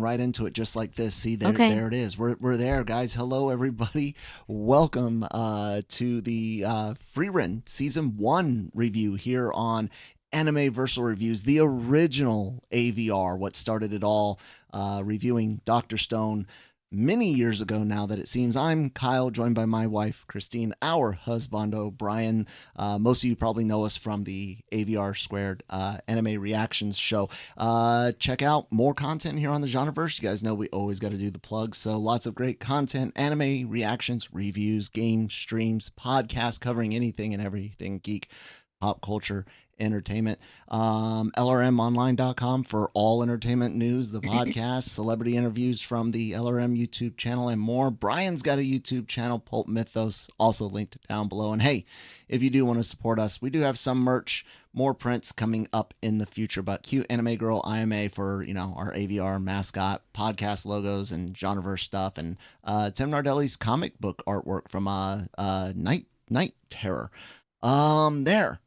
right into it just like this. See, there it is. We're there, guys. Hello, everybody. Welcome to the Frieren Season 1 review here on Anime Versal Reviews, the original AVR, what started it all, reviewing Dr. Stone many years ago now that it seems. I'm Kyle, joined by my wife, Christine, our husbando, Brian. Most of you probably know us from the AVR Squared anime reactions show. Check out more content here on the Genreverse. You guys know we always got to do the plugs, so lots of great content, anime reactions, reviews, game streams, podcasts covering anything and everything geek, pop culture, entertainment. LRMonline.com for all entertainment news, the podcast, celebrity interviews from the LRM YouTube channel, and more. Brian's got a YouTube channel, Pulp Mythos, also linked down below. And hey, if you do want to support us, we do have some merch, more prints coming up in the future. But cute anime girl IMA for, you know, our AVR mascot, podcast logos, and Genreverse stuff, and Tim Nardelli's comic book artwork from Night Terror. There.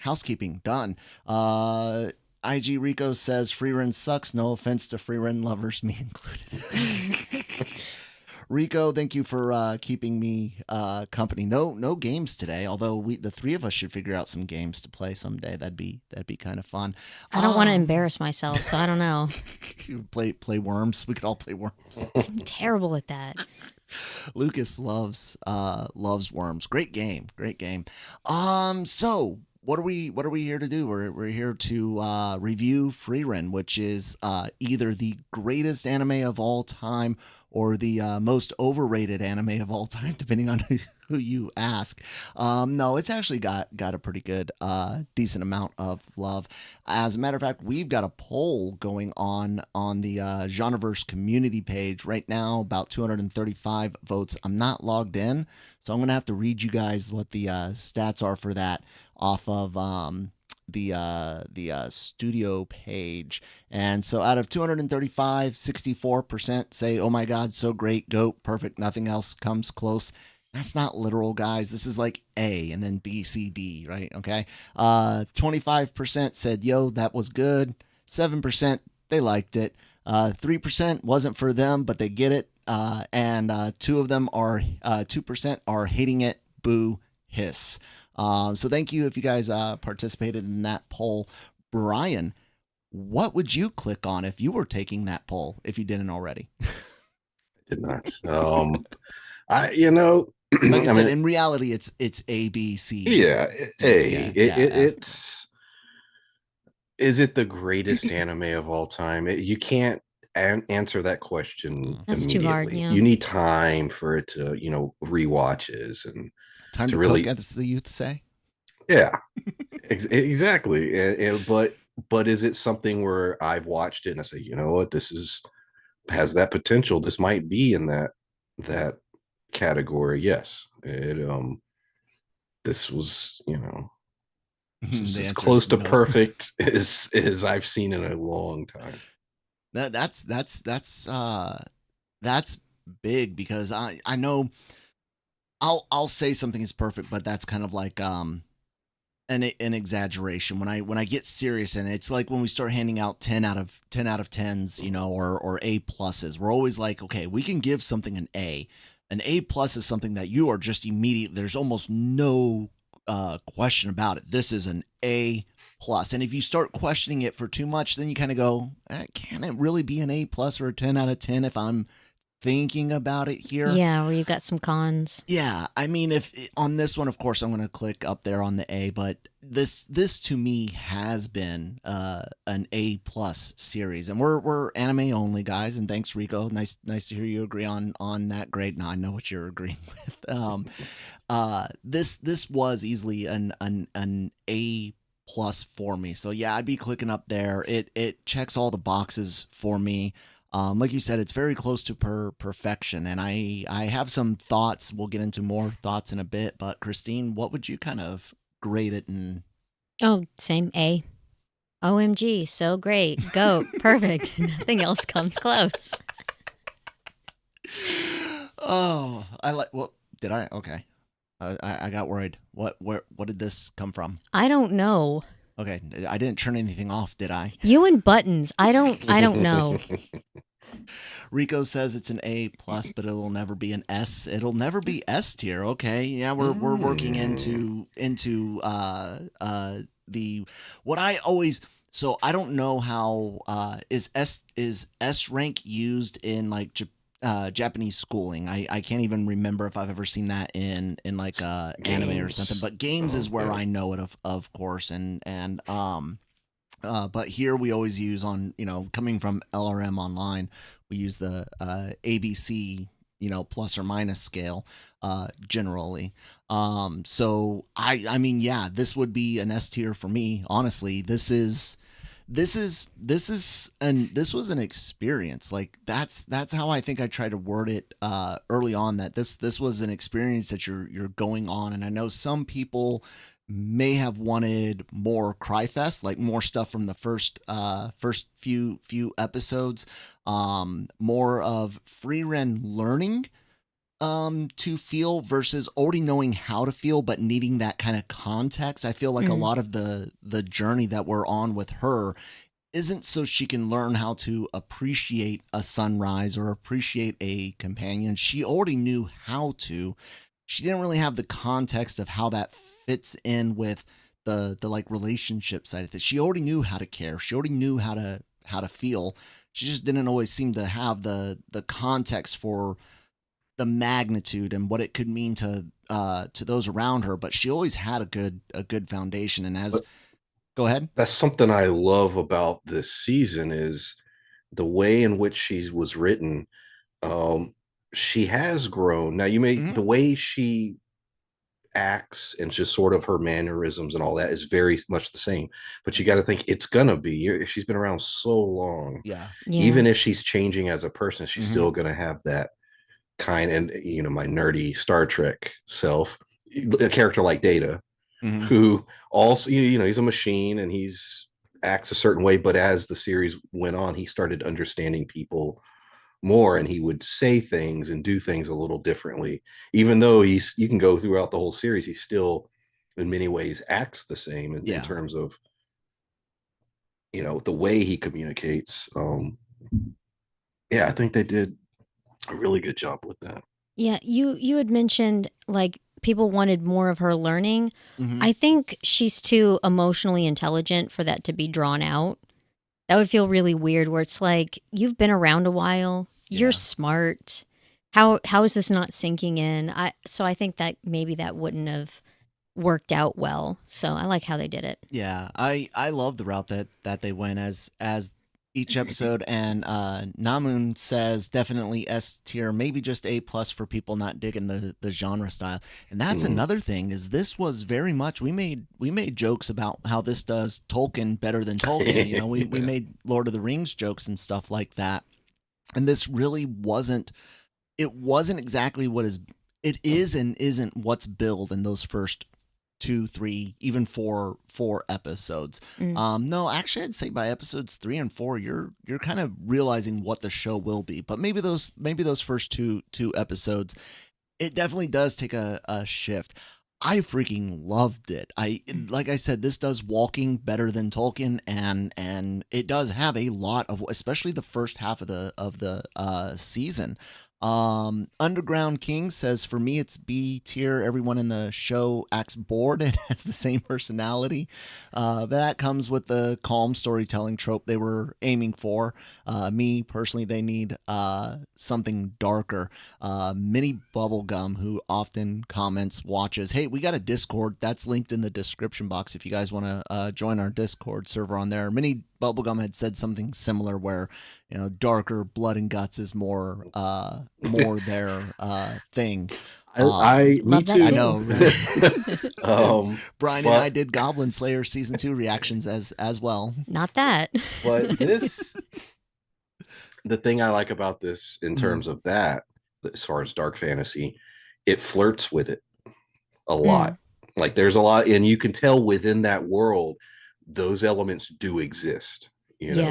Housekeeping done. IG Rico says Frieren sucks. No offense to Frieren lovers, me included. Rico, thank you for keeping me company. No games today, although the three of us should figure out some games to play someday. That'd be kind of fun. I don't want to embarrass myself, so I don't know. You play Worms. We could all play Worms. I'm terrible at that. Lucas loves Worms. Great game. So what are we here to do? We're here to review Frieren, which is either the greatest anime of all time or the most overrated anime of all time, depending on who you ask. No, it's actually got a pretty good, decent amount of love. As a matter of fact, we've got a poll going on the Genreverse community page right now, about 235 votes. I'm not logged in, so I'm going to have to read you guys what the stats are for that off of the studio page. And so out of 235, 64% say, oh my god, so great, GOAT, perfect, nothing else comes close. That's not literal, guys. This is like A and then B, C, D, right? Okay. 25% said, yo, that was good. 7% they liked it. 3% wasn't for them, but they get it. And 2% are hating it. Boo, hiss. So thank you if you guys participated in that poll. Brian, what would you click on if you were taking that poll, if you didn't already? I did not. Like I said, in reality, it's A, B, C. Yeah, A. It's. Is it the greatest anime of all time? You can't answer that question. That's too hard. Yeah. You need time for it to, rewatches and time to really cook, as the youth say. Yeah, exactly. But is it something where I've watched it and I say, you know what, this has that potential? This might be in that category. Yes, this was, as close to perfect as I've seen in a long time. That's big, because I know I'll say something is perfect, but that's kind of like an exaggeration. When I get serious, and it's like when we start handing out 10 out of 10s, or A pluses, we're always like, okay, we can give something an A. An A plus is something that you are just immediate. There's almost no question about it. This is an A plus. And if you start questioning it for too much, then you kind of go, can it really be an A plus or a 10 out of 10 if I'm thinking about it here? Yeah, where you've got some cons. Yeah, I mean, if on this one, of course, I'm going to click up there on the A, but this to me has been an A plus series, and we're anime only, guys. And thanks, Rico. Nice to hear you agree on that. Great. Now I know what you're agreeing with. This was easily an A plus for me. So yeah, I'd be clicking up there. It checks all the boxes for me. Like you said, it's very close to perfection, and I have some thoughts. We'll get into more thoughts in a bit, but Christine, what would you kind of grade it in? Oh, same A. OMG, so great. Go. Perfect. Nothing else comes close. Oh, did I? Okay. I got worried. What did this come from? I don't know. Okay, I didn't turn anything off, did I? You and buttons. I don't know. Rico says it's an A plus, but it'll never be an S. It'll never be S tier. Okay, yeah, we're working into the what I always. So I don't know how is S rank used in like Japanese schooling. I can't even remember if I've ever seen that in like anime or something. But games is where I know it of course, and but here we always use on, coming from LRM Online, we use the ABC, plus or minus scale generally. So I mean, yeah, this would be an S tier for me. Honestly, this was an experience. Like that's how I think I tried to word it early on, that this was an experience that you're going on. And I know some people may have wanted more Cryfest, like more stuff from the first few episodes, more of Frieren learning to feel versus already knowing how to feel but needing that kind of context. I feel like a lot of the journey that we're on with her isn't so she can learn how to appreciate a sunrise or appreciate a companion. She already knew how to. She didn't really have the context of how that fits in with the like relationship side of it. She already knew how to care. She already knew how to feel. She just didn't always seem to have the context for the magnitude and what it could mean to those around her. But she always had a good foundation. And as go ahead. That's something I love about this season is the way in which she was written. She has grown. Now the way she acts and just sort of her mannerisms and all that is very much the same, but you got to think it's gonna be, she's been around so long. Yeah. Even if she's changing as a person, she's still gonna have that kind. And my nerdy Star Trek self, a character like Data, who also, he's a machine and he's acts a certain way, but as the series went on, he started understanding people more, and he would say things and do things a little differently. Even though you can go throughout the whole series, he still in many ways acts the same in terms of the way he communicates. I think they did a really good job with that. Yeah, you had mentioned like people wanted more of her learning. I think she's too emotionally intelligent for that to be drawn out. That would feel really weird, where it's like, you've been around a while, you're smart. How is this not sinking in? So I think that maybe that wouldn't have worked out well. So I like how they did it. Yeah, I love the route that they went as each episode. And Namun says definitely S tier, maybe just A plus for people not digging the genre style. And that's another thing, is this was very much, we made jokes about how this does Tolkien better than Tolkien. We made Lord of the Rings jokes and stuff like that. And this really wasn't exactly what it is and isn't what's billed in those first 2, 3, even four episodes. No, actually, I'd say by episodes 3 and 4, you're kind of realizing what the show will be. But maybe those first two episodes, it definitely does take a shift. I freaking loved it. Like I said, this does walking better than Tolkien, and it does have a lot of, especially the first half of the season. Underground King says, for me it's B tier. Everyone in the show acts bored and has the same personality. That comes with the calm storytelling trope they were aiming for. Me personally, they need something darker. Mini Bubblegum, who often comments, watches, hey, we got a Discord that's linked in the description box if you guys want to join our Discord server on there. Mini Bubblegum had said something similar, where darker blood and guts is more their thing. Me too. I know. Right? Brian and I did Goblin Slayer season 2 reactions as well. Not that. But the thing I like about this in terms of that, as far as dark fantasy, it flirts with it a lot. Like there's a lot, and you can tell within that world, those elements do exist,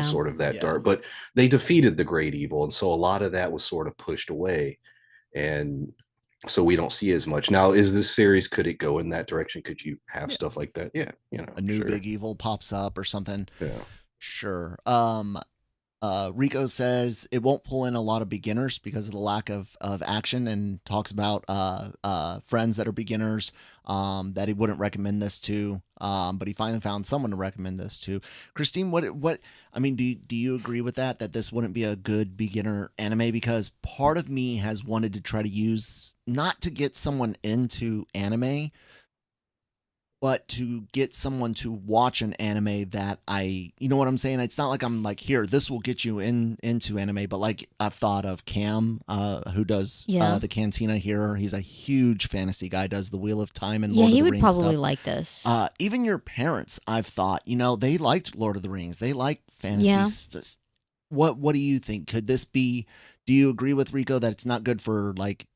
sort of that dark, but they defeated the great evil. And so a lot of that was sort of pushed away. And so we don't see as much. Now, is this series, could it go in that direction? Could you have stuff like that? Yeah. A new big evil pops up or something. Yeah. Sure. Rico says it won't pull in a lot of beginners because of the lack of action, and talks about friends that are beginners that he wouldn't recommend this to. But he finally found someone to recommend this to. Christine, what I mean, do you agree with that this wouldn't be a good beginner anime? Because part of me has wanted to try to use, not to get someone into anime, but to get someone to watch an anime that you know what I'm saying? It's not like I'm like, here, this will get you into anime, but like I've thought of Cam, who does the Cantina here. He's a huge fantasy guy, does the Wheel of Time and Lord of the Rings. Yeah, he would probably stuff. like this. Even your parents, I've thought, they liked Lord of the Rings. They like fantasy. Yeah. What do you think? Could this be, do you agree with Rico that it's not good for like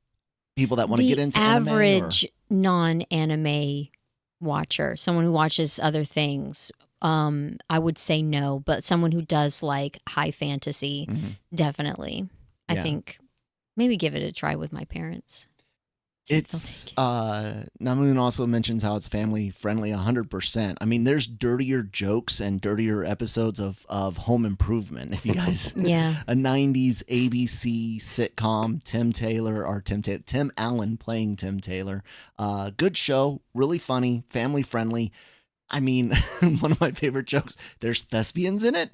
people that want to get into average non-anime watcher, someone who watches other things, I would say no, but someone who does like high fantasy, definitely. I think maybe give it a try with my parents. It's Namoon also mentions how it's family friendly 100%. I mean, there's dirtier jokes and dirtier episodes of Home Improvement. If you guys, a 90s ABC sitcom, Tim Allen playing Tim Taylor. Good show, really funny, family friendly. I mean, one of my favorite jokes, there's thespians in it.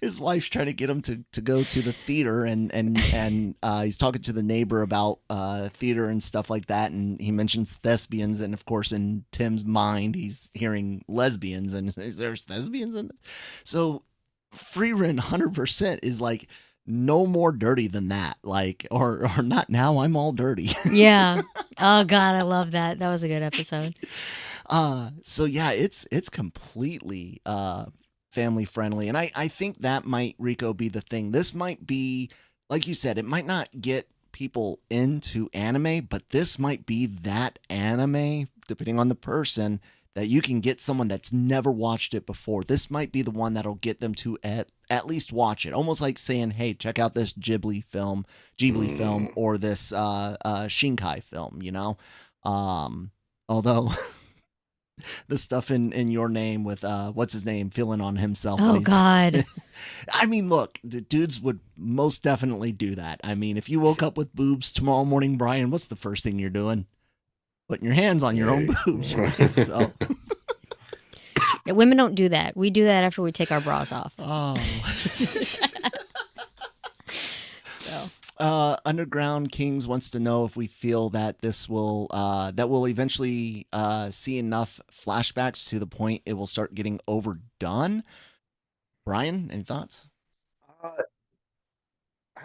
His wife's trying to get him to go to the theater, and he's talking to the neighbor about theater and stuff like that, and he mentions thespians, and of course in Tim's mind he's hearing lesbians, and there's thespians in it. So Frieren 100% is like no more dirty than that, like or not now, I'm all dirty. Yeah. Oh God, I love that. That was a good episode. So yeah, it's completely family friendly, and I think that might, Rico, be the thing. This might be, like you said, it might not get people into anime, but this might be that anime, depending on the person, that you can get someone that's never watched it before. This might be the one that'll get them to at least watch it, almost like saying, hey, check out this Ghibli film or this Shinkai film, although the stuff in Your Name with what's his name filling on himself. Oh God. I mean, look, the dudes would most definitely do that. I mean, if you woke up with boobs tomorrow morning, Brian, what's the first thing you're doing? Putting your hands on your own boobs, right? So yeah, women don't do that. We do that after we take our bras off. Oh. Underground Kings wants to know if we feel that this will that we'll eventually see enough flashbacks to the point it will start getting overdone. Brian, any thoughts?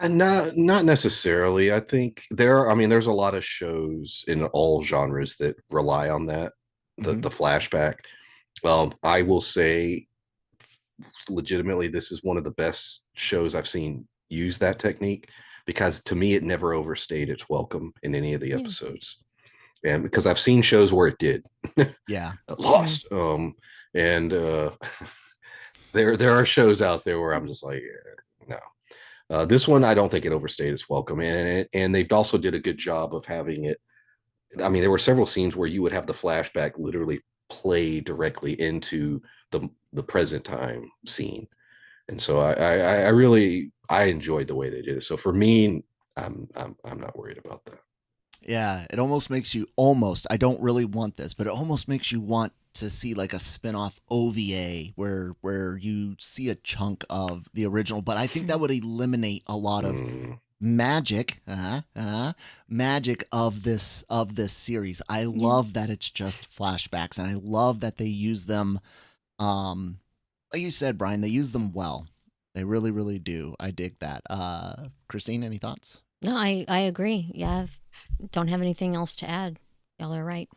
Not necessarily. I think there's a lot of shows in all genres that rely on that, the flashback. I will say legitimately this is one of the best shows I've seen use that technique, because to me it never overstayed its welcome in any of the episodes. And because I've seen shows where it did. Lost. And there are shows out there where I'm just like, no. This one, I don't think it overstayed its welcome, and they've also did a good job of having it. I mean, there were several scenes where you would have the flashback literally play directly into the present time scene, and so I really enjoyed the way they did it. So for me, I'm not worried about that. Yeah, it almost makes you I don't really want this, but it almost makes you want to see like a spin-off OVA where you see a chunk of the original, but I think that would eliminate a lot of magic of this series. I love that it's just flashbacks, and I love that they use them like you said, Brian, they use them well. They really, really do. I dig that. Christine, any thoughts? No, I agree. Yeah, don't have anything else to add. Y'all are right.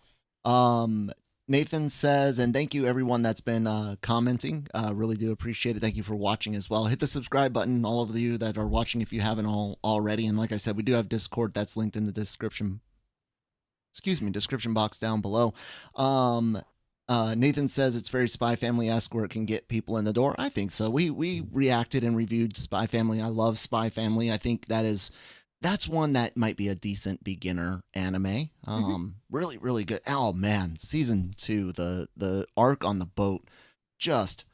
Nathan says, and thank you everyone that's been commenting. Really do appreciate it. Thank you for watching as well. Hit the subscribe button, all of you that are watching, if you haven't already. And like I said, we do have Discord that's linked in the description box down below. Nathan says it's very Spy Family-esque where it can get people in the door. I think so. We reacted and reviewed Spy Family. I love Spy Family. I think that's one that might be a decent beginner anime. Really, really good. Oh man, season 2, the arc on the boat, just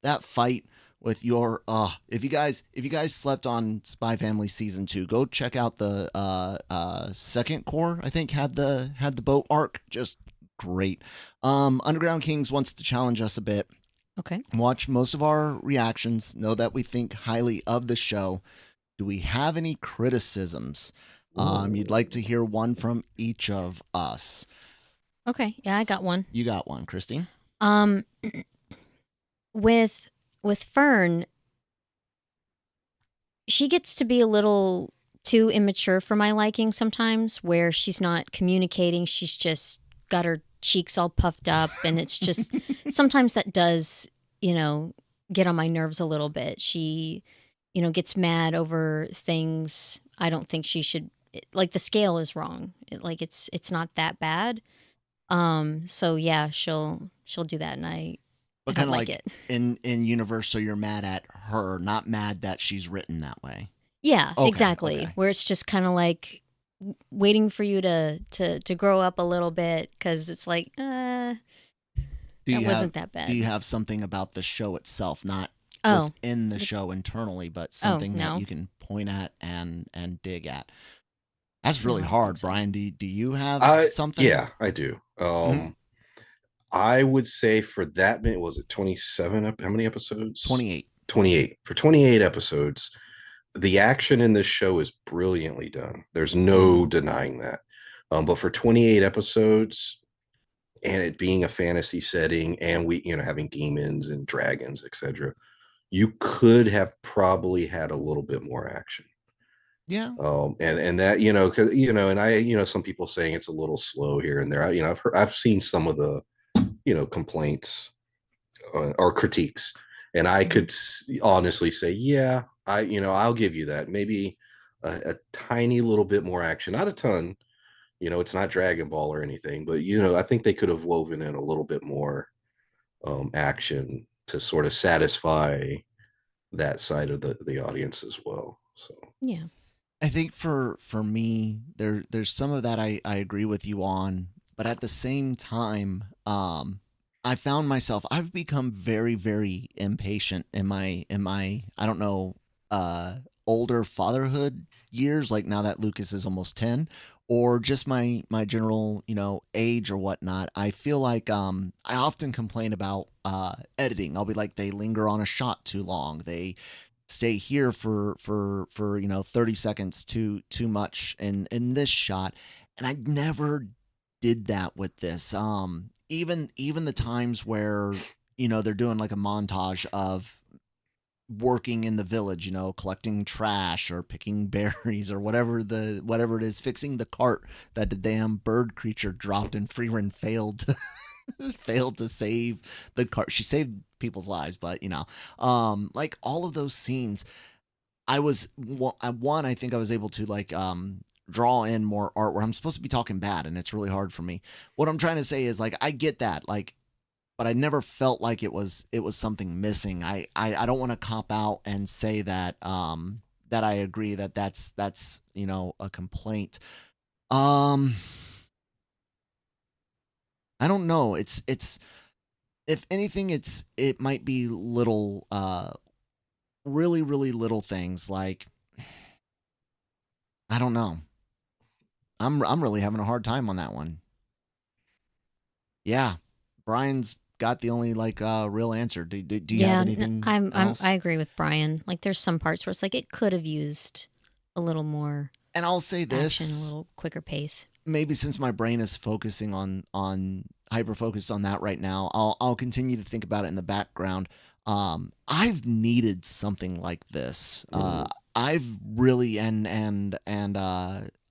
that fight with your if you guys slept on Spy Family season 2, go check out the second core. I think had the boat arc, just great. Underground Kings wants to challenge us a bit. Okay. Watch most of our reactions, know that we think highly of the show. Do we have any criticisms? You'd like to hear one from each of us. Okay, yeah, I got one. You got one, Christine. With Fern, she gets to be a little too immature for my liking sometimes, where she's not communicating. She's just got her cheeks all puffed up, and it's just sometimes that does, get on my nerves a little bit. She, gets mad over things. I don't think she should. Like, the scale is wrong. It's not that bad. So yeah, she'll do that, and I But don't like it. in universe, so you're mad at her, not mad that she's written that way. Yeah, Okay, exactly. okay. Where it's just kind of like waiting for you to grow up a little bit, because it's like, that wasn't that bad. Do you have something about the show itself, not within the show internally, but something that you can point at and dig at? That's really hard, so. Brian. Do you have something? Yeah, I do. I would say for that minute, was it 27? How many episodes? 28. 28. For 28 episodes, the action in this show is brilliantly done. There's no denying that. But for 28 episodes, and it being a fantasy setting, and we, having demons and dragons, etc., you could have probably had a little bit more action. Yeah. And that, because, and I, some people saying it's a little slow here and there. I've seen some of the, complaints or critiques, and I could honestly say, yeah, I'll give you that. Maybe a tiny little bit more action, not a ton. It's not Dragon Ball or anything, but I think they could have woven in a little bit more action to sort of satisfy that side of the audience as well. So yeah. I think for me, there's some of that I agree with you on, but at the same time, I found myself, I've become very, very impatient in my I don't know, older fatherhood years, like now that Lucas is almost 10, or just my general, age or whatnot. I feel like I often complain about editing. I'll be like, they linger on a shot too long. They stay here for 30 seconds too much in this shot, and I never did that with this. Even the times where they're doing like a montage of working in the village, collecting trash or picking berries or whatever it is, fixing the cart that the damn bird creature dropped, and Frieren failed to save the cart. She saved people's lives, but like all of those scenes, I think I was able to like draw in more art where I'm supposed to be talking bad, and it's really hard for me. What I'm trying to say is, like, I get that, like, but I never felt like it was something missing. I don't want to cop out and say that that I agree that that's a complaint. I don't know. It's if anything, it might be little really, really little things, like, I don't know. I'm really having a hard time on that one. Yeah, Brian's got the only like real answer. Do you have anything else? I agree with Brian. Like, there's some parts where it's like it could have used a little more. And I'll say this, action, a little quicker pace. Maybe since my brain is focusing on hyper focused on that right now, I'll continue to think about it in the background. I've needed something like this. I've really and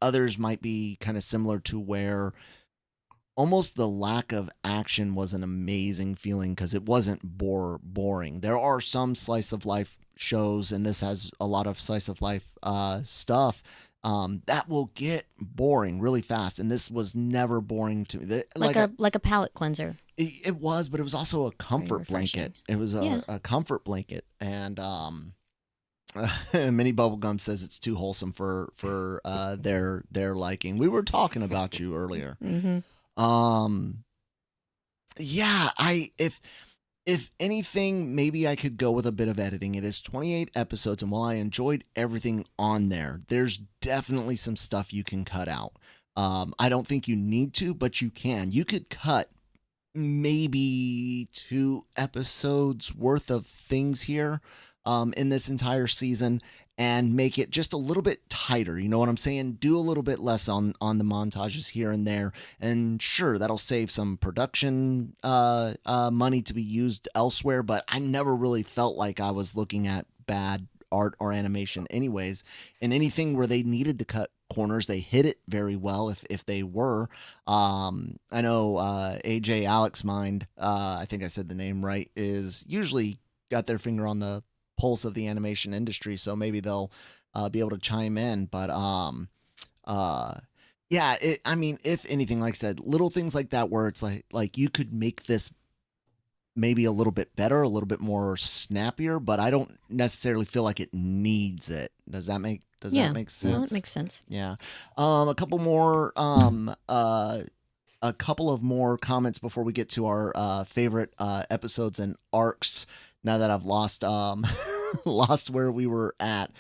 others might be kind of similar to where almost the lack of action was an amazing feeling because it wasn't boring. There are some slice of life shows, and this has a lot of slice of life stuff that will get boring really fast, and this was never boring to me. Like a palate cleanser. It was, but it was also a comfort blanket. It was a comfort blanket, and Mini Bubblegum says it's too wholesome for their liking. We were talking about you earlier. Mm-hmm. Yeah, If anything, maybe I could go with a bit of editing. It is 28 episodes, and while I enjoyed everything on there, there's definitely some stuff you can cut out. I don't think you need to, but you can. You could cut maybe 2 episodes worth of things here in this entire season and make it just a little bit tighter. You know what I'm saying? Do a little bit less on the montages here and there, and sure, that'll save some production money to be used elsewhere. But I never really felt like I was looking at bad art or animation anyways. And anything where they needed to cut corners, they hit it very well if they were. I know AJ Alex Mind, I think I said the name right, is usually got their finger on the pulse of the animation industry, so maybe they'll be able to chime in. But yeah, I mean, if anything, like I said, little things like that where it's like you could make this maybe a little bit better, a little bit more snappier, but I don't necessarily feel like it needs it. Does that make sense? Well, that makes sense. Yeah. A couple of more comments before we get to our favorite episodes and arcs. Now that I've lost lost where we were at.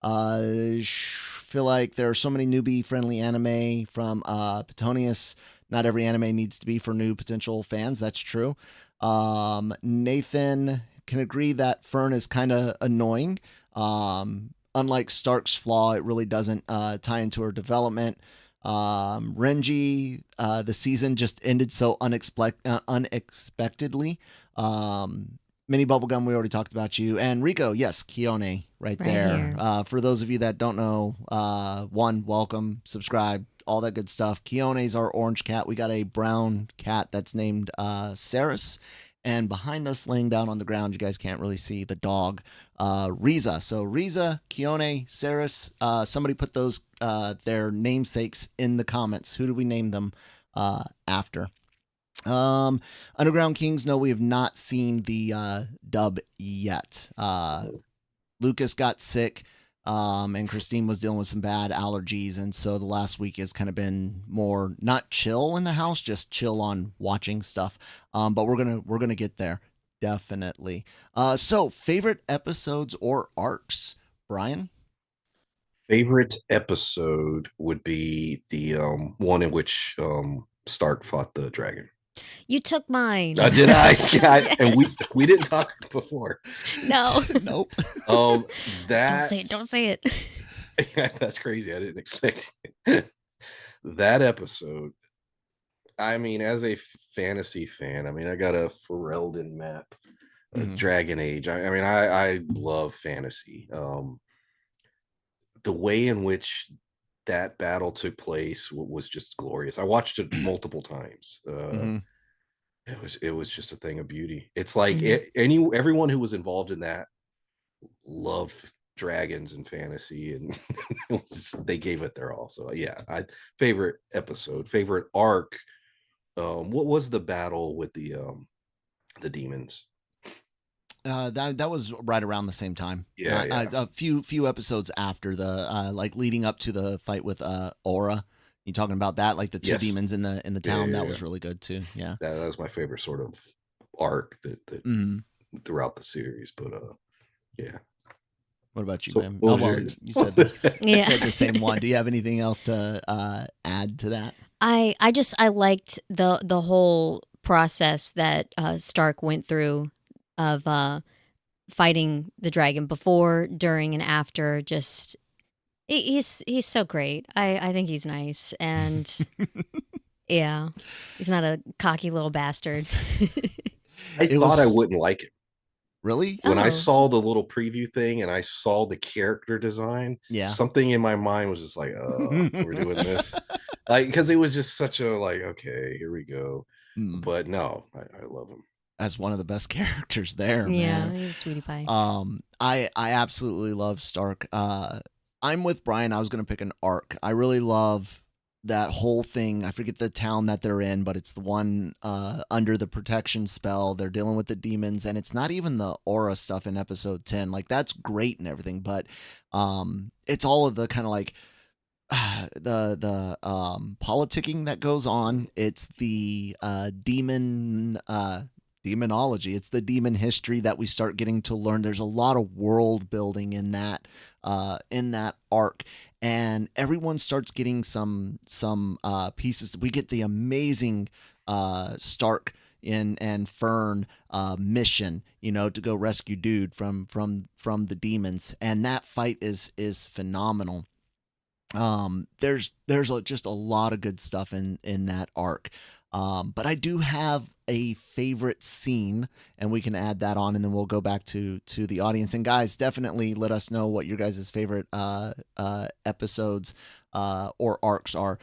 Feel like there are so many newbie friendly anime from Petonius. Not every anime needs to be for new potential fans. That's true. Nathan can agree that Fern is kind of annoying. Unlike Stark's flaw, it really doesn't tie into her development. Renji, the season just ended so unexpectedly. Mini Bubblegum, we already talked about you. And Rico, yes, Kione right there. For those of you that don't know, one, welcome, subscribe, all that good stuff. Kione's our orange cat. We got a brown cat that's named Saris. And behind us, laying down on the ground, you guys can't really see the dog, Riza. So Riza, Kione, Saris, somebody put those their namesakes in the comments. Who do we name them after? Underground Kings, no, we have not seen the dub yet. Lucas got sick, and Christine was dealing with some bad allergies, and so the last week has kind of been more not chill in the house, just chill on watching stuff. But we're gonna get there, definitely. So favorite episodes or arcs, Brian? Favorite episode would be the one in which Stark fought the dragon. You took mine. Did I? Yes. And we didn't talk before. No. Nope. That Don't say it. That's crazy. I didn't expect it. That episode. I mean, as a fantasy fan, I mean, I got a Ferelden map, Dragon Age. I mean, I love fantasy. The way in which that battle took place was just glorious. I watched it multiple times. It was just a thing of beauty. It's like everyone who was involved in that loved dragons and fantasy, and they gave it their all. So yeah, favorite episode, favorite arc. What was the battle with the demons? That was right around the same time. Yeah. A few episodes after the like leading up to the fight with Aura. You talking about that, like the two demons in the town? That was really good too. Yeah, that was my favorite sort of arc that throughout the series. But yeah. What about you, So, man? You said the same one. Do you have anything else to add to that? I liked the whole process that Stark went through of fighting the dragon before, during, and after. Just he's so great. I think he's nice, and yeah, he's not a cocky little bastard. I thought I wouldn't like it. Really? When I saw the little preview thing and I saw the character design, something in my mind was just like, oh, we're doing this. Like, because it was just such a like, okay, here we go. But no, I love him. As one of the best characters there, yeah, man. He's a sweetie pie. I absolutely love Stark. I'm with Brian. I was gonna pick an arc. I really love that whole thing. I forget the town that they're in, but it's the one under the protection spell. They're dealing with the demons, and it's not even the aura stuff in episode 10. Like, that's great and everything, but it's all of the kind of like the politicking that goes on. It's the demon demonology. It's the demon history that we start getting to learn. There's a lot of world building in that arc, and everyone starts getting some pieces. We get the amazing Stark and Fern mission, to go rescue Dude from the demons, and that fight is phenomenal. There's just a lot of good stuff in that arc. But I do have a favorite scene, and we can add that on, and then we'll go back to the audience. And guys, definitely let us know what your guys' favorite episodes or arcs are.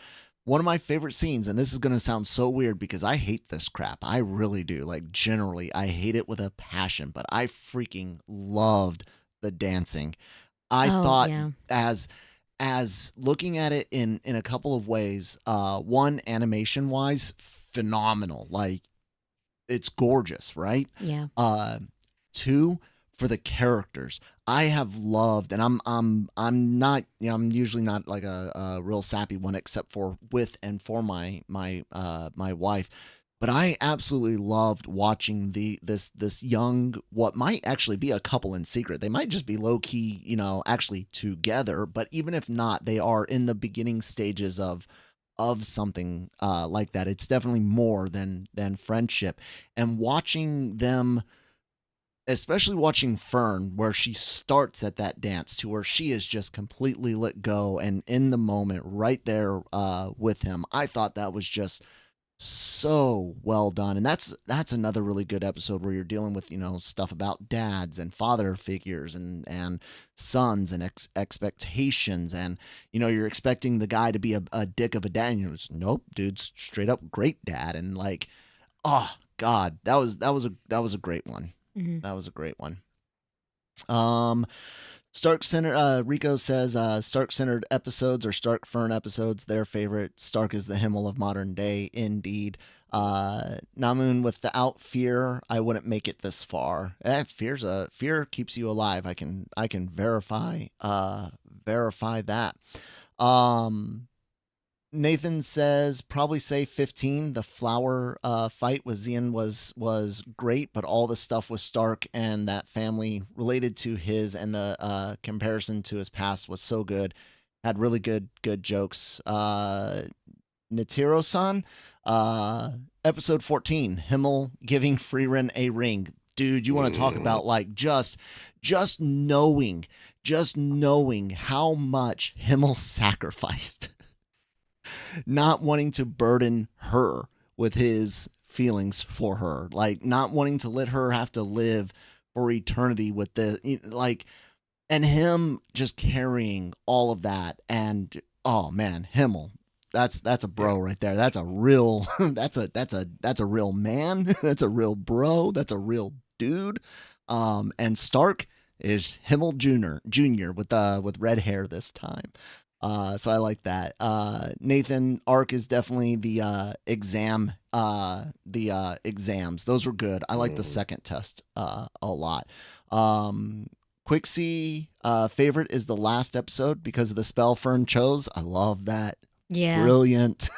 One of my favorite scenes, and this is going to sound so weird because I hate this crap. I really do. Like, generally, I hate it with a passion, but I freaking loved the dancing. I thought, yeah. as looking at it in a couple of ways, one, animation wise, phenomenal. Like, it's gorgeous, right? Yeah. Two, for the characters, I have loved, and I'm not, I'm usually not like a real sappy one, except for with and for my wife. But I absolutely loved watching this young, what might actually be a couple in secret. They might just be low key, actually together. But even if not, they are in the beginning stages of something like that. It's definitely more than friendship. And watching them, especially watching Fern, where she starts at that dance to where she is just completely let go and in the moment right there with him. I thought that was just so well done. And that's another really good episode where you're dealing with stuff about dads and father figures and sons and expectations, and you're expecting the guy to be a dick of a dad, and you're just, nope, dude's straight up great dad. And like, oh god, that was a great one. Mm-hmm. That was a great one. Stark Center, Rico says Stark centered episodes or Stark Fern episodes, their favorite. Stark is the Himmel of modern day, indeed. Namun, without fear, I wouldn't make it this far. Fear keeps you alive. I can verify that. Nathan says probably say 15. The flower fight with Xian was great, but all the stuff with Stark and that family related to his and the comparison to his past was so good. Had really good jokes. Nitiro-san, episode 14, Himmel giving Frieren a ring. Dude, you want to talk about like just knowing how much Himmel sacrificed. Not wanting to burden her with his feelings for her, like not wanting to let her have to live for eternity with the like, and him just carrying all of that. And oh man, Himmel, that's a bro right there. That's a real that's a real man. That's a real bro. That's a real dude. And Stark is Himmel Jr. with red hair this time. So I like that. Nathan, arc is definitely the exams. Those were good. I like the second test a lot. Quixie, favorite is the last episode because of the spell Fern chose. I love that. Yeah. Brilliant.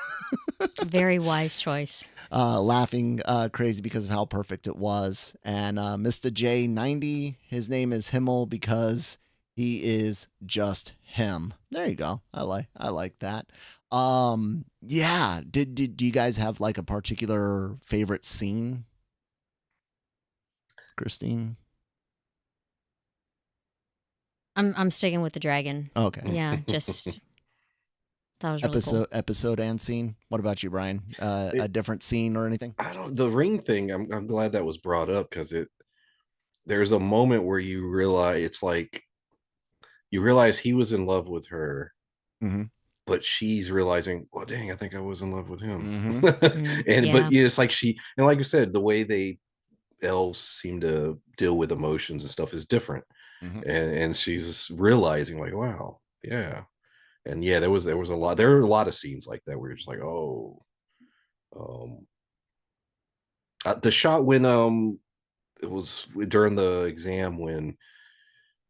Very wise choice. Laughing crazy because of how perfect it was. And Mr. J90, his name is Himmel because he is just him. There you go. I like that. Yeah. Do you guys have like a particular favorite scene? Christine? I'm sticking with the dragon. Okay. Yeah, just that was really cool. Episode and scene. What about you, Brian? A different scene or anything? The ring thing, I'm glad that was brought up because there's a moment where you realize you realize he was in love with her, but she's realizing, well, dang, I think I was in love with him. And but yeah, it's like and like you said, the way elves seem to deal with emotions and stuff is different. And she's realizing like, wow, yeah. And yeah, there were a lot of scenes like that where you're just like, oh, the shot when it was during the exam when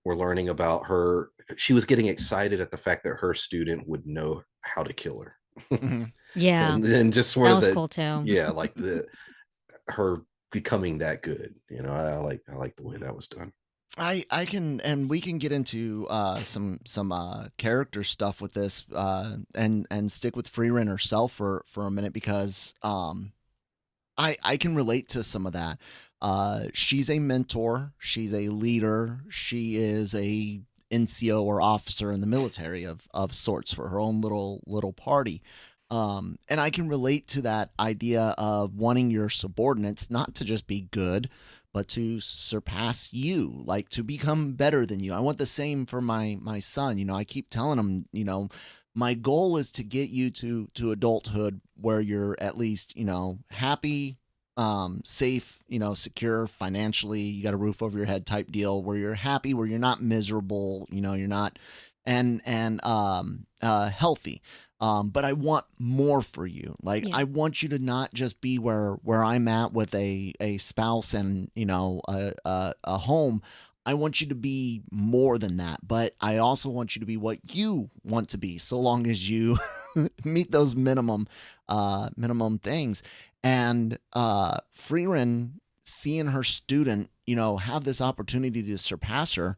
we're learning about her, she was getting excited at the fact that her student would know how to kill her. Yeah. And then just sort that of was cool too. Yeah, like her becoming that good. I like the way that was done. I can, and we can get into some character stuff with this, and stick with Frieren herself for a minute, because I can relate to some of that. She's a mentor, she's a leader, she is a NCO or officer in the military of sorts for her own little party. And I can relate to that idea of wanting your subordinates not to just be good, but to surpass you, like to become better than you. I want the same for my son. I keep telling him, my goal is to get you to adulthood where you're at least, happy, safe, secure financially, you got a roof over your head type deal, where you're happy, where you're not miserable, you're not, and healthy. But I want more for you. Like, Yeah. I want you to not just be where I'm at with a spouse and, a home. I want you to be more than that, but I also want you to be what you want to be, so long as you meet those minimum things. And Frieren, seeing her student, have this opportunity to surpass her,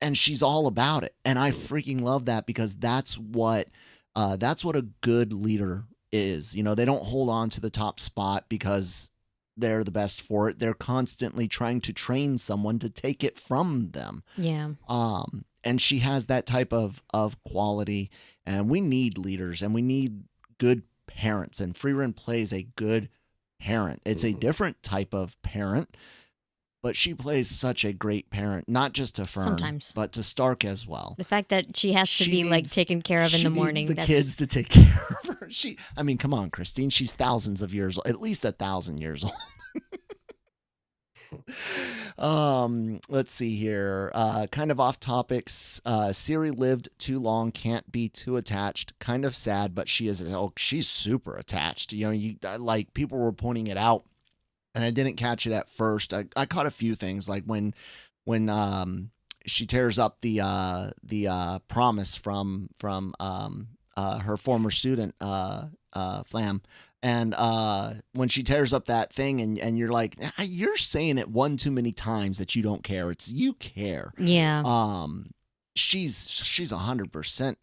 and she's all about it. And I freaking love that, because that's what a good leader is. They don't hold on to the top spot because they're the best for it. They're constantly trying to train someone to take it from them. Yeah. And she has that type of quality, and we need leaders, and we need good parents. And Frieren plays a good parent. It's a different type of parent, but she plays such a great parent, not just to Fern, Sometimes. but to Stark as well. The fact that she has to She be like needs- taken care of in she the needs morning. the that's kids to take care of her. I mean, come on, Christine. She's thousands of years old, at least 1,000 years old. Let's see here. Kind of off topics. Siri lived too long, can't be too attached. Kind of sad, but she's super attached. Like, people were pointing it out, and I didn't catch it at first. I caught a few things, like when she tears up the promise from her former student, Flam. And when she tears up that thing, and you're like, you're saying it one too many times that you don't care. It's, you care. Yeah. She's 100%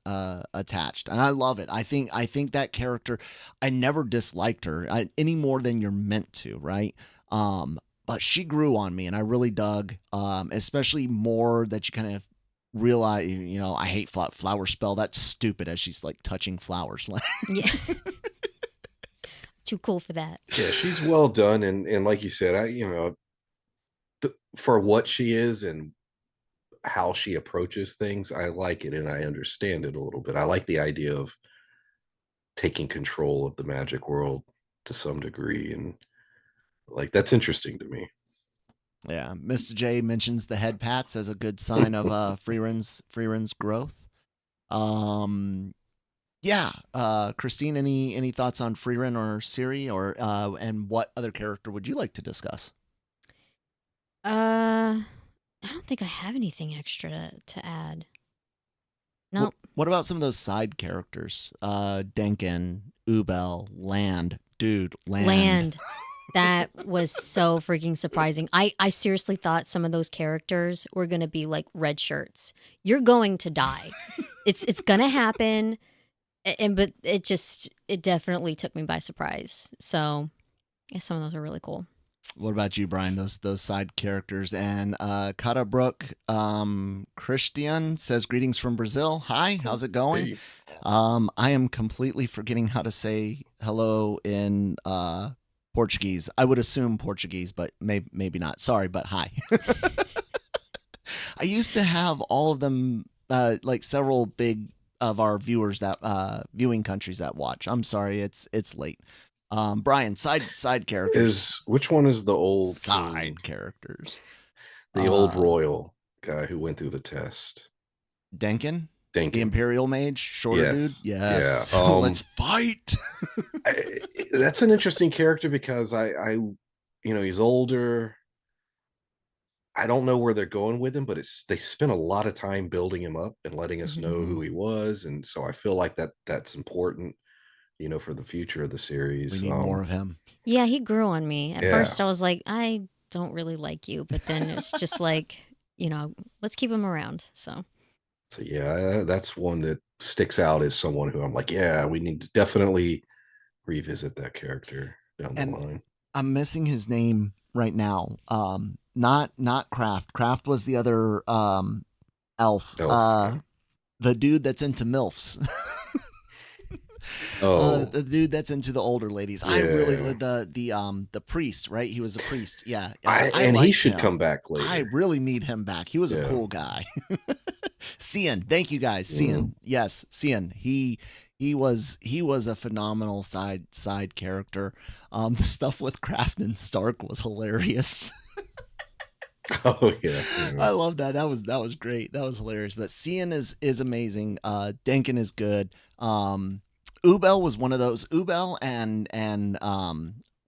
attached, and I love it. I think that character, I never disliked her any more than you're meant to, right? But she grew on me, and I really dug, especially more that you kind of realize, I hate flower spell. That's stupid, as she's like touching flowers. Yeah. Too cool for that. Yeah, she's well done, and like you said, for what she is and how she approaches things, I like it, and I understand it a little bit. I like the idea of taking control of the magic world to some degree, and like, that's interesting to me. Yeah, Mr. J mentions the head pats as a good sign of Frieren's growth. Yeah, Christine, any thoughts on Frieren or Siri, or and what other character would you like to discuss? I don't think I have anything extra to add. Nope. What about some of those side characters? Denkin, Ubel, Land. Dude, Land. That was so freaking surprising. I seriously thought some of those characters were going to be like red shirts. You're going to die. It's going to happen. But it definitely took me by surprise. So, yeah, some of those are really cool. What about you, Brian? Those side characters. And Kata Brook, Christian says, greetings from Brazil. Hi, how's it going? Hey. I am completely forgetting how to say hello in Portuguese. I would assume Portuguese, but maybe not. Sorry, but hi. I used to have all of them, like several big of our viewers that viewing countries that watch. I'm sorry, it's late. Brian, side characters. Which one is the old side king? Characters? The old royal guy who went through the test. Denkin? The Denkin. Imperial Mage, shorter dude. Yes. Yes. Yeah. Let's fight. That's an interesting character, because I he's older. I don't know where they're going with him, but they spent a lot of time building him up and letting us know who he was, and so I feel like that's important. for the future of the We series. need more of him. Yeah, he grew on me. At Yeah. first, I was like, I don't really like you, but then it's just like, let's keep him around. So yeah, that's one that sticks out as someone who I'm like, yeah, we need to definitely revisit that character down the line. I'm missing his name right now. Not Kraft. Kraft was the other elf. The dude that's into MILFs. The dude that's into the older ladies. Yeah. I really the priest, right? He was a priest. Yeah. And he should come back later. I really need him back. He was a cool guy. Cian, thank you guys. Cian. Yes, Cian. He was a phenomenal side character. The stuff with Kraft and Stark was hilarious. Oh yeah. I love that. That was great. That was hilarious. But Cian is amazing. Denkin is good. Ubel was one of those. Ubel and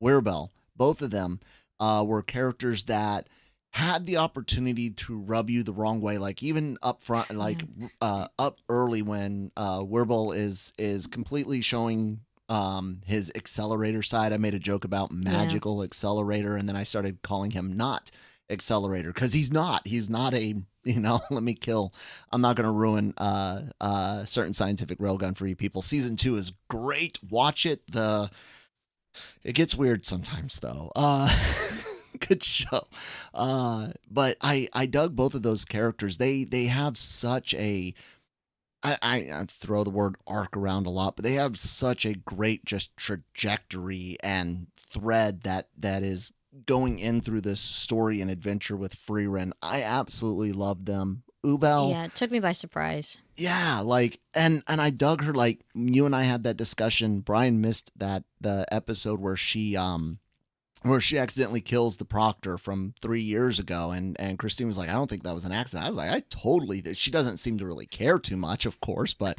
Wirbel, both of them were characters that had the opportunity to rub you the wrong way. Like even up front, like up early when Wirbel is completely showing his accelerator side. I made a joke about magical accelerator, and then I started calling him not accelerator because he's not a let me kill. I'm not going to ruin certain scientific railgun for you people. Season 2 is great. Watch it. It gets weird sometimes though. Good show. But I dug both of those characters. They have such a I throw the word arc around a lot, but they have such a great just trajectory and thread that is going in through this story and adventure with Frieren. I absolutely loved them. Ubel. Yeah, it took me by surprise. Yeah, like and I dug her. Like you and I had that discussion. Brian missed the episode where she accidentally kills the proctor from 3 years ago, and Christine was like, I don't think that was an accident. I was like, she doesn't seem to really care too much, of course, but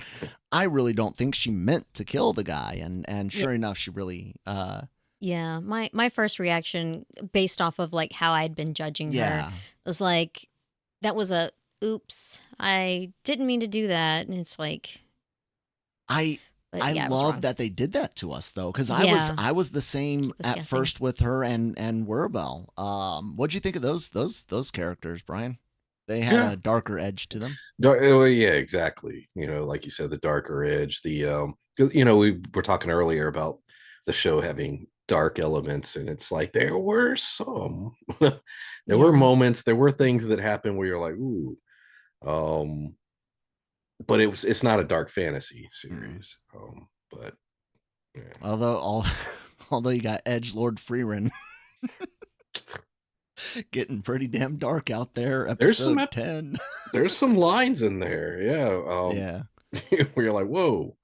I really don't think she meant to kill the guy, and sure enough, she really yeah, my first reaction based off of like how I'd been judging her was like, that was a oops, I didn't mean to do that. And it's like I love that they did that to us though, because I was the same at first with her and Wirbel. What'd you think of those characters, Brian? They had a darker edge to them. Yeah, exactly. Like you said, the darker edge. We were talking earlier about the show having dark elements, and it's like there were some there were moments, there were things that happened where you're like, ooh, but it's not a dark fantasy series. But yeah. Although you got Edgelord Frieren getting pretty damn dark out there. Episode 10. There's some lines in there, where you're like, whoa.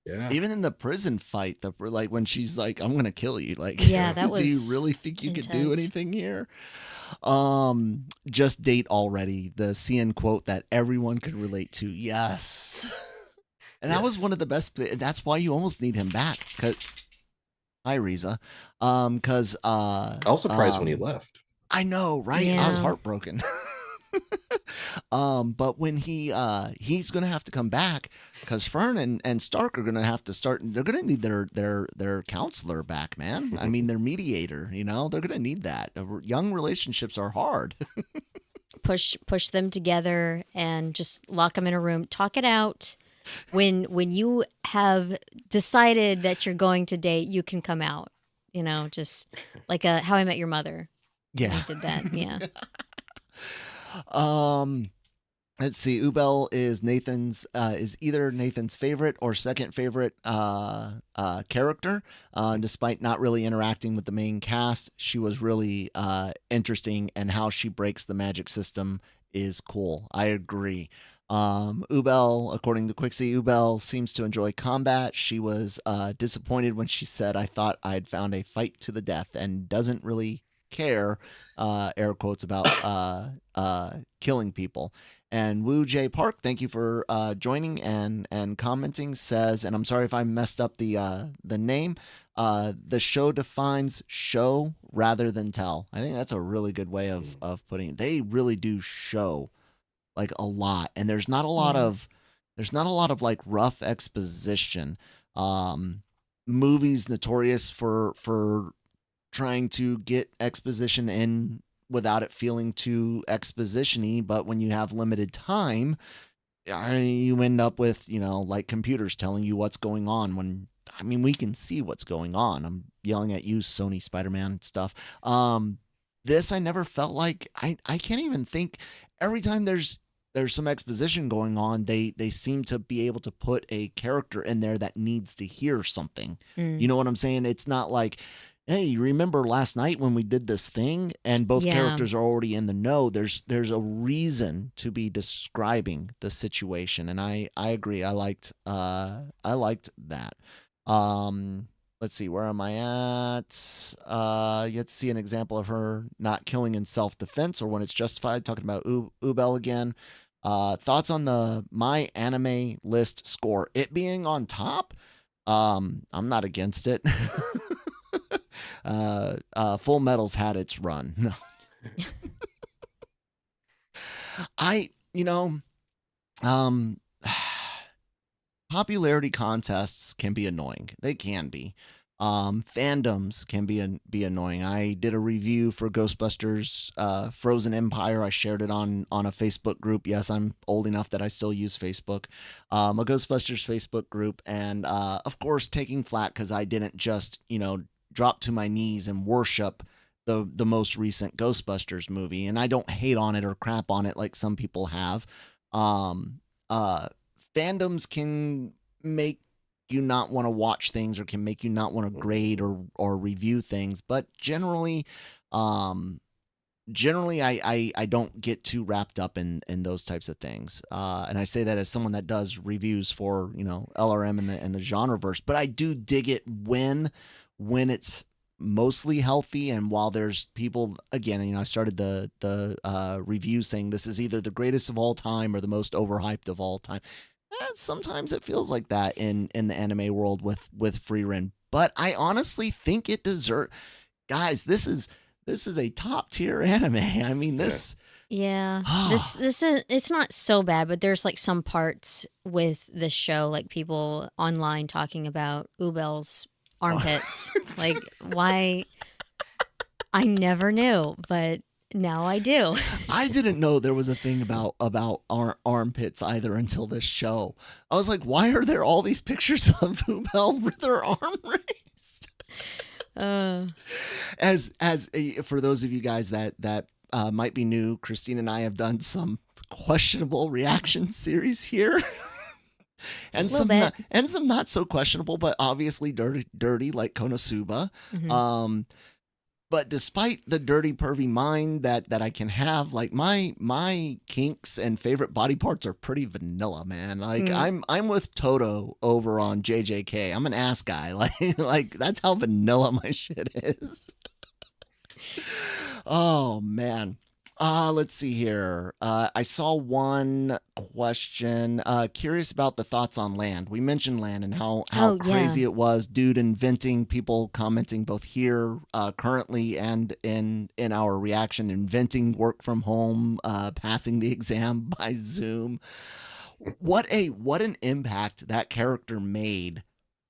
Yeah. Even in the prison fight, like when she's like, "I'm gonna kill you," like, that was. Do you really think you could do anything here? Just date already. The CN quote that everyone could relate to. Yes, and that was one of the best. That's why you almost need him back. Hi, Riza. Because I was surprised when he left. I know, right? Yeah. I was heartbroken. But when he's gonna have to come back because Fern and Stark are gonna have to start. They're gonna need their counselor back, man. I mean, their mediator. They're gonna need that. Young relationships are hard. Push them together and just lock them in a room. Talk it out. When you have decided that you're going to date, you can come out. Just like How I Met Your Mother. Yeah, I did that. Yeah. Let's see. Ubel is either Nathan's favorite or second favorite character. Despite not really interacting with the main cast, she was really interesting, and how she breaks the magic system is cool. I agree. Ubel, according to Quixie, Ubel seems to enjoy combat. She was disappointed when she said, "I thought I'd found a fight to the death," and doesn't really care, air quotes, about killing people. And Wu J Park, thank you for joining and commenting, says, and I'm sorry if I messed up the name, the show defines show rather than tell. I think that's a really good way of putting it. They really do show like a lot, and there's not a lot of like rough exposition. Movies notorious for trying to get exposition in without it feeling too exposition-y, but when you have limited time, you end up with, like computers telling you what's going on when, I mean, we can see what's going on. I'm yelling at you, Sony Spider-Man stuff. This, I never felt like, I can't even think, every time there's some exposition going on, they seem to be able to put a character in there that needs to hear something. You know what I'm saying? It's not like, hey, you remember last night when we did this thing, and both characters are already in the know. There's a reason to be describing the situation, and I agree. I liked that. Let's see, where am I at? You have to see an example of her not killing in self-defense or when it's justified. Talking about Ubel again. Thoughts on the My Anime List score? It being on top? I'm not against it. Full Metal's had its run. No. Popularity contests can be annoying. They can be. Fandoms can be annoying. I did a review for Ghostbusters Frozen Empire. I shared it on a Facebook group. Yes, I'm old enough that I still use Facebook. A Ghostbusters Facebook group. And of course, taking flack because I didn't just, drop to my knees and worship the most recent Ghostbusters movie. And I don't hate on it or crap on it like some people have. Fandoms can make you not want to watch things or can make you not want to grade or review things. But generally, I don't get too wrapped up in those types of things. And I say that as someone that does reviews for, LRM and the genreverse. But I do dig it when it's mostly healthy, and while there's people, again, I started the review saying this is either the greatest of all time or the most overhyped of all time. Sometimes it feels like that in the anime world with Frieren, but I honestly think it deserves. Guys, this is a top tier anime. I mean, this. Yeah, this is, it's not so bad, but there's like some parts with the show, like people online talking about Ubel's armpits. Like, why? I never knew, but now I do. I didn't know there was a thing about armpits either until this show. I was like, why are there all these pictures of Ubel with her arm raised? For those of you guys that might be new, Christine and I have done some questionable reaction series here. And some not so questionable, but obviously dirty like Konosuba. Mm-hmm. But despite the dirty, pervy mind that I can have, like my kinks and favorite body parts are pretty vanilla, man. Like I'm with Toto over on JJK. I'm an ass guy. Like that's how vanilla my shit is. Oh man. Let's see here. I saw one question. Curious about the thoughts on Land. We mentioned Land and how crazy it was. Dude inventing, people commenting both here currently and in our reaction, inventing work from home, passing the exam by Zoom. What an impact that character made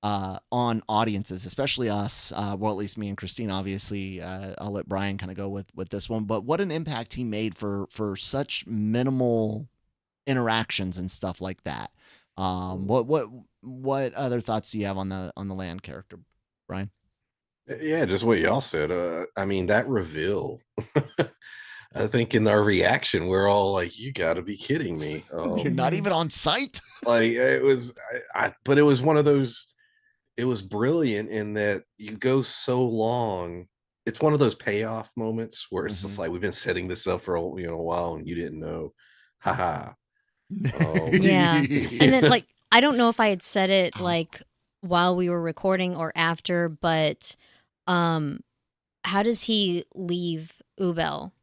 on audiences, especially us, well, at least me and Christine, obviously. I'll let Brian kind of go with this one, but what an impact he made for such minimal interactions and stuff like that. What other thoughts do you have on the Land character, Brian? Yeah, just what y'all said. I mean, that reveal, I think in our reaction, we're all like, you gotta be kidding me. You're not even on site? Like it was, but it was one of those, it was brilliant in that you go so long. It's one of those payoff moments where it's just like, we've been setting this up for a while and you didn't know. Haha. Yeah. And then like, I don't know if I had said it like while we were recording or after, but how does he leave Ubel?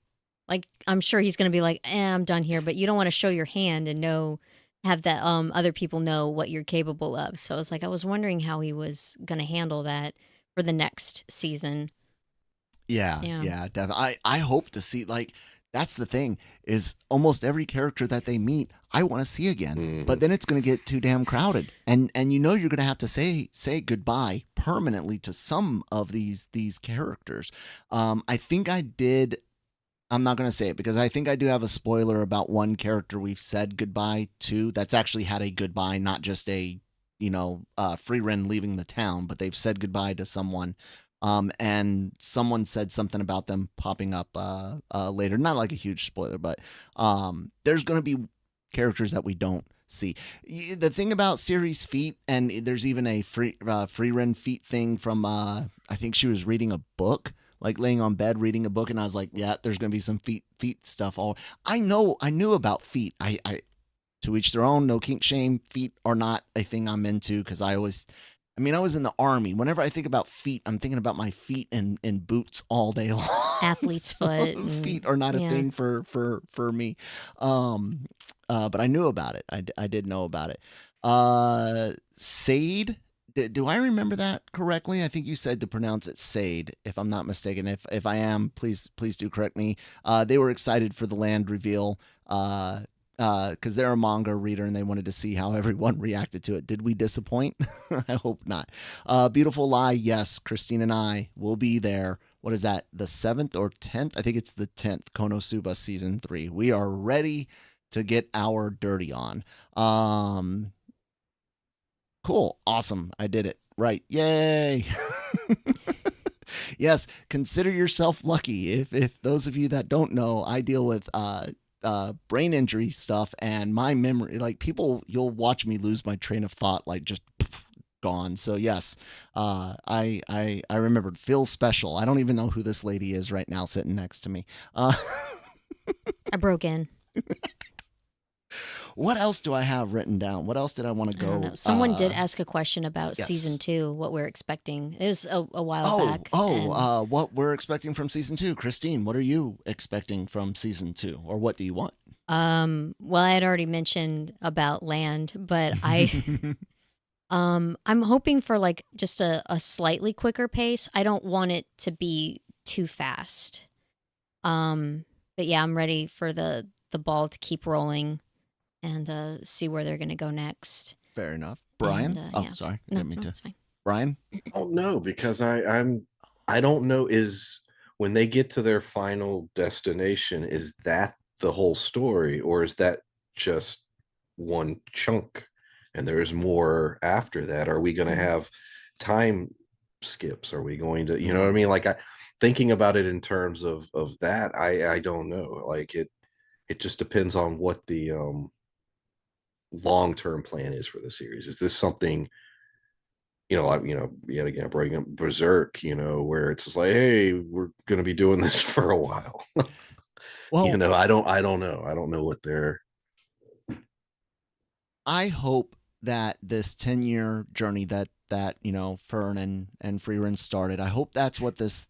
Like, I'm sure he's going to be like, I'm done here, but you don't want to show your hand and have that other people know what you're capable of. So I was wondering how he was going to handle that for the next season. Yeah, definitely. I hope to see, like, that's the thing, is almost every character that they meet, I want to see again. Mm-hmm. But then it's going to get too damn crowded, and you're going to have to say goodbye permanently to some of these characters. I think I did. I'm not going to say it because I think I do have a spoiler about one character we've said goodbye to that's actually had a goodbye, not just a Frieren leaving the town, but they've said goodbye to someone. And someone said something about them popping up later. Not like a huge spoiler, but there's going to be characters that we don't see. The thing about series feet, and there's even a Frieren feet thing from I think she was reading a book, like laying on bed reading a book, and I was like, yeah, there's going to be some feet stuff. I knew about feet. I to each their own, no kink shame. Feet are not a thing I'm into because I was in the Army. Whenever I think about feet, I'm thinking about my feet in boots all day long. Athlete's foot. Feet are not a thing for me. But I knew about it. I did know about it. Sade. Do I remember that correctly? I think you said to pronounce it Sade, if I'm not mistaken. If I am, please do correct me. They were excited for the land reveal because they're a manga reader and they wanted to see how everyone reacted to it. Did we disappoint? I hope not. Beautiful Lie, yes. Christine and I will be there. What is that? The 7th or 10th? I think it's the 10th. Konosuba Season 3. We are ready to get our dirty on. Cool. Awesome. I did it. Right. Yay. Yes. Consider yourself lucky. If those of you that don't know, I deal with brain injury stuff, and my memory, like you'll watch me lose my train of thought, like just gone. So yes, I remembered. Feel special. I don't even know who this lady is right now sitting next to me. I broke in. What else do I have written down? What else did I want to go? I don't know. Someone did ask a question about yes. season 2, what we're expecting. It was a while back. What we're expecting from season 2. Christine, what are you expecting from season 2, or what do you want? Well, I had already mentioned about land, but I'm hoping for like just a slightly quicker pace. I don't want it to be too fast. But yeah, I'm ready for the ball to keep rolling and see where they're going to go next. Fair enough. Brian? Yeah. Sorry. No, it's fine. Brian? I don't know, because I don't know, is when they get to their final destination, is that the whole story, or is that just one chunk and there's more after that? Are we going to have time skips? Are we going to, you know what I mean? Like, thinking about it in terms of that, I don't know. Like, it just depends on what the long-term plan is for the series. Is this something, yet again, bringing up Berserk, where it's just like, hey, we're going to be doing this for a while. Well, I don't know. I don't know what they're. I hope that this 10-year journey that Fern and Frieren started, I hope that's what this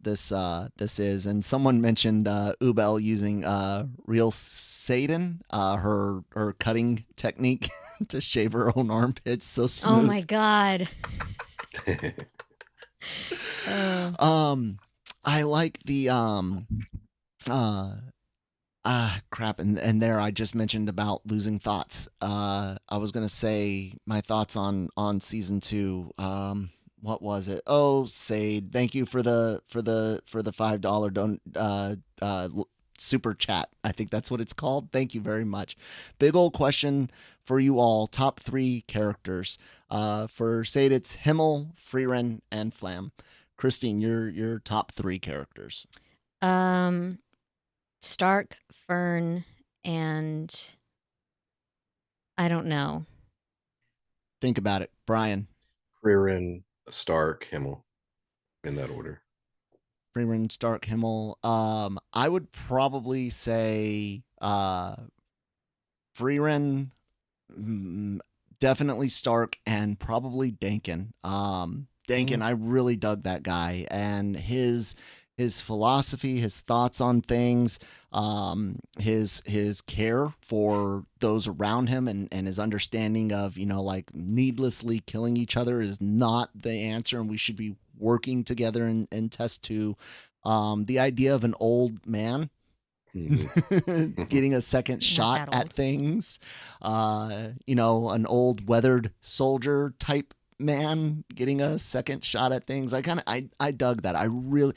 is. And someone mentioned Ubel using real Satan, her cutting technique to shave her own armpits so smooth. Oh my god. I like the crap, and there I just mentioned about losing thoughts. I was gonna say my thoughts on season 2. What was it? Oh, Sade, thank you for the $5 super chat. I think that's what it's called. Thank you very much. Big old question for you all. Top 3 characters. For Sade, it's Himmel, Frieren, and Flam. Christine, your top 3 characters. Stark, Fern, and I don't know. Think about it. Brian. Frieren, Stark, Himmel, in that order. Frieren, Stark, Himmel. I would probably say Frieren, definitely Stark, and probably Dankin. Dankin, I really dug that guy, and his philosophy, his thoughts on things, his care for those around him, and his understanding of, like, needlessly killing each other is not the answer, and we should be working together in test 2. The idea of an old man getting a second shot at things. An old weathered soldier type man getting a second shot at things. I dug that. I really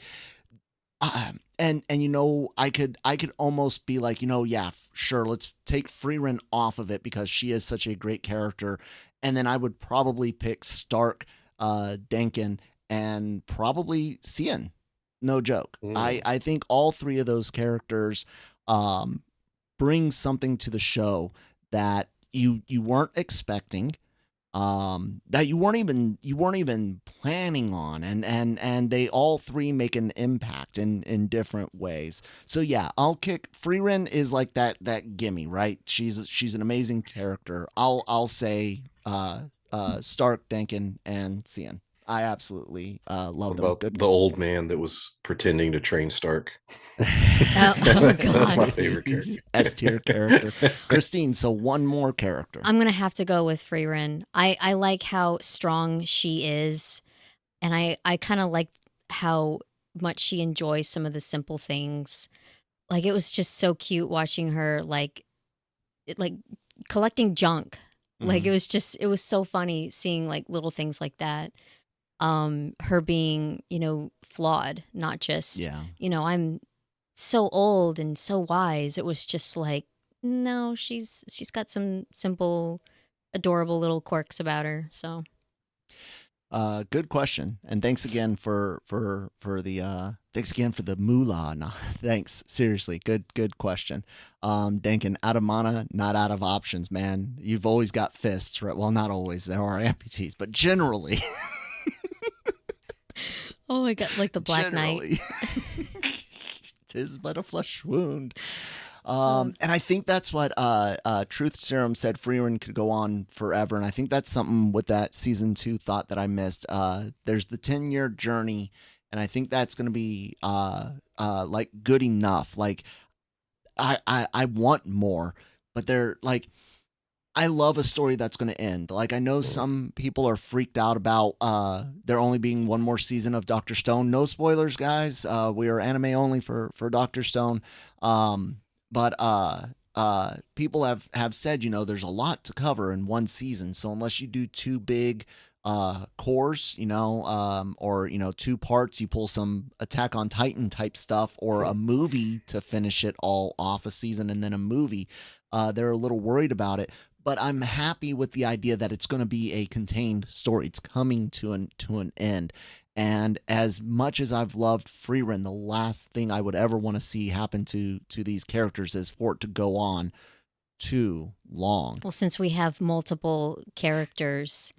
and I could almost be like, yeah, sure, let's take Frieren off of it because she is such a great character, and then I would probably pick Stark, Denkin, and probably Cian. No joke. I think all three of those characters bring something to the show that you weren't expecting, that you weren't even planning on, and they all three make an impact in different ways. So yeah, I'll kick Frieren is like that gimme, right? She's an amazing character. I'll say Stark, Denkin, and Cian. I absolutely love them. About the old man that was pretending to train Stark. Oh, God. That's my favorite character. S-tier character. Christine, so one more character. I'm going to have to go with Frieren. I like how strong she is, and I kind of like how much she enjoys some of the simple things. Like, it was just so cute watching her, like collecting junk. Like, it was so funny seeing, like, little things like that. Her being, flawed, not just, I'm so old and so wise. It was just like, no, she's got some simple, adorable little quirks about her. So, good question, and thanks again for the moolah. No, thanks, seriously, good question. Denkin, out of mana, not out of options, man. You've always got fists, right? Well, not always. There are amputees, but generally. Oh my God, like the Black Knight. 'Tis but a flesh wound. And I think that's what Truth Serum said. Frieren could go on forever, and I think that's something with that season 2 thought that I missed. There's the 10-year journey, and I think that's going to be like good enough. Like I want more, but they're like. I love a story that's going to end. Like, I know some people are freaked out about there only being one more season of Dr. Stone. No spoilers, guys. We are anime only for Dr. Stone. But people have said, there's a lot to cover in one season. So unless you do two big cores, or 2 parts, you pull some Attack on Titan type stuff, or a movie to finish it all off, a season and then a movie. They're a little worried about it. But I'm happy with the idea that it's going to be a contained story. It's coming to an end. And as much as I've loved Frieren, the last thing I would ever want to see happen to these characters is for it to go on too long. Well, since we have multiple characters,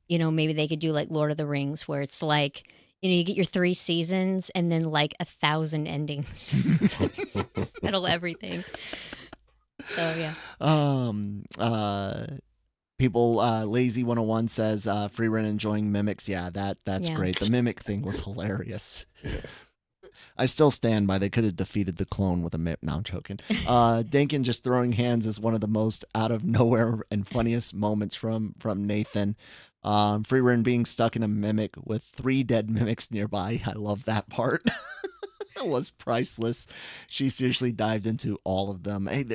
maybe they could do like Lord of the Rings, where it's like, you get your 3 seasons and then like 1,000 endings. Settle everything. So yeah. People, Lazy 101 says Frieren enjoying mimics. Yeah, that's great. The mimic thing was hilarious. Yes. I still stand by they could have defeated the clone with a mimic. No, I'm joking. Denkin just throwing hands is one of the most out of nowhere and funniest moments from Nathan. Frieren being stuck in a mimic with 3 dead mimics nearby. I love that part. It was priceless. She seriously dived into all of them. Hey,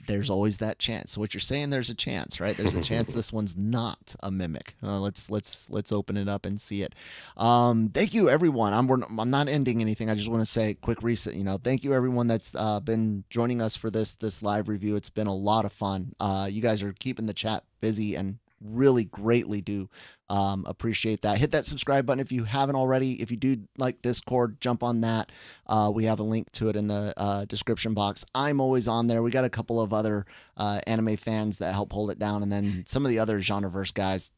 there's always that chance. So what you're saying, there's a chance, right? There's a chance this one's not a mimic. Let's open it up and see it. Thank you, everyone. I'm not ending anything. I just want to say quick reset. Thank you, everyone that's been joining us for this live review. It's been a lot of fun. You guys are keeping the chat busy, and really greatly do appreciate that. Hit that subscribe button if you haven't already. If you do like Discord, jump on that. We have a link to it in the description box. I'm always on there. We got a couple of other anime fans that help hold it down, and then some of the other genreverse guys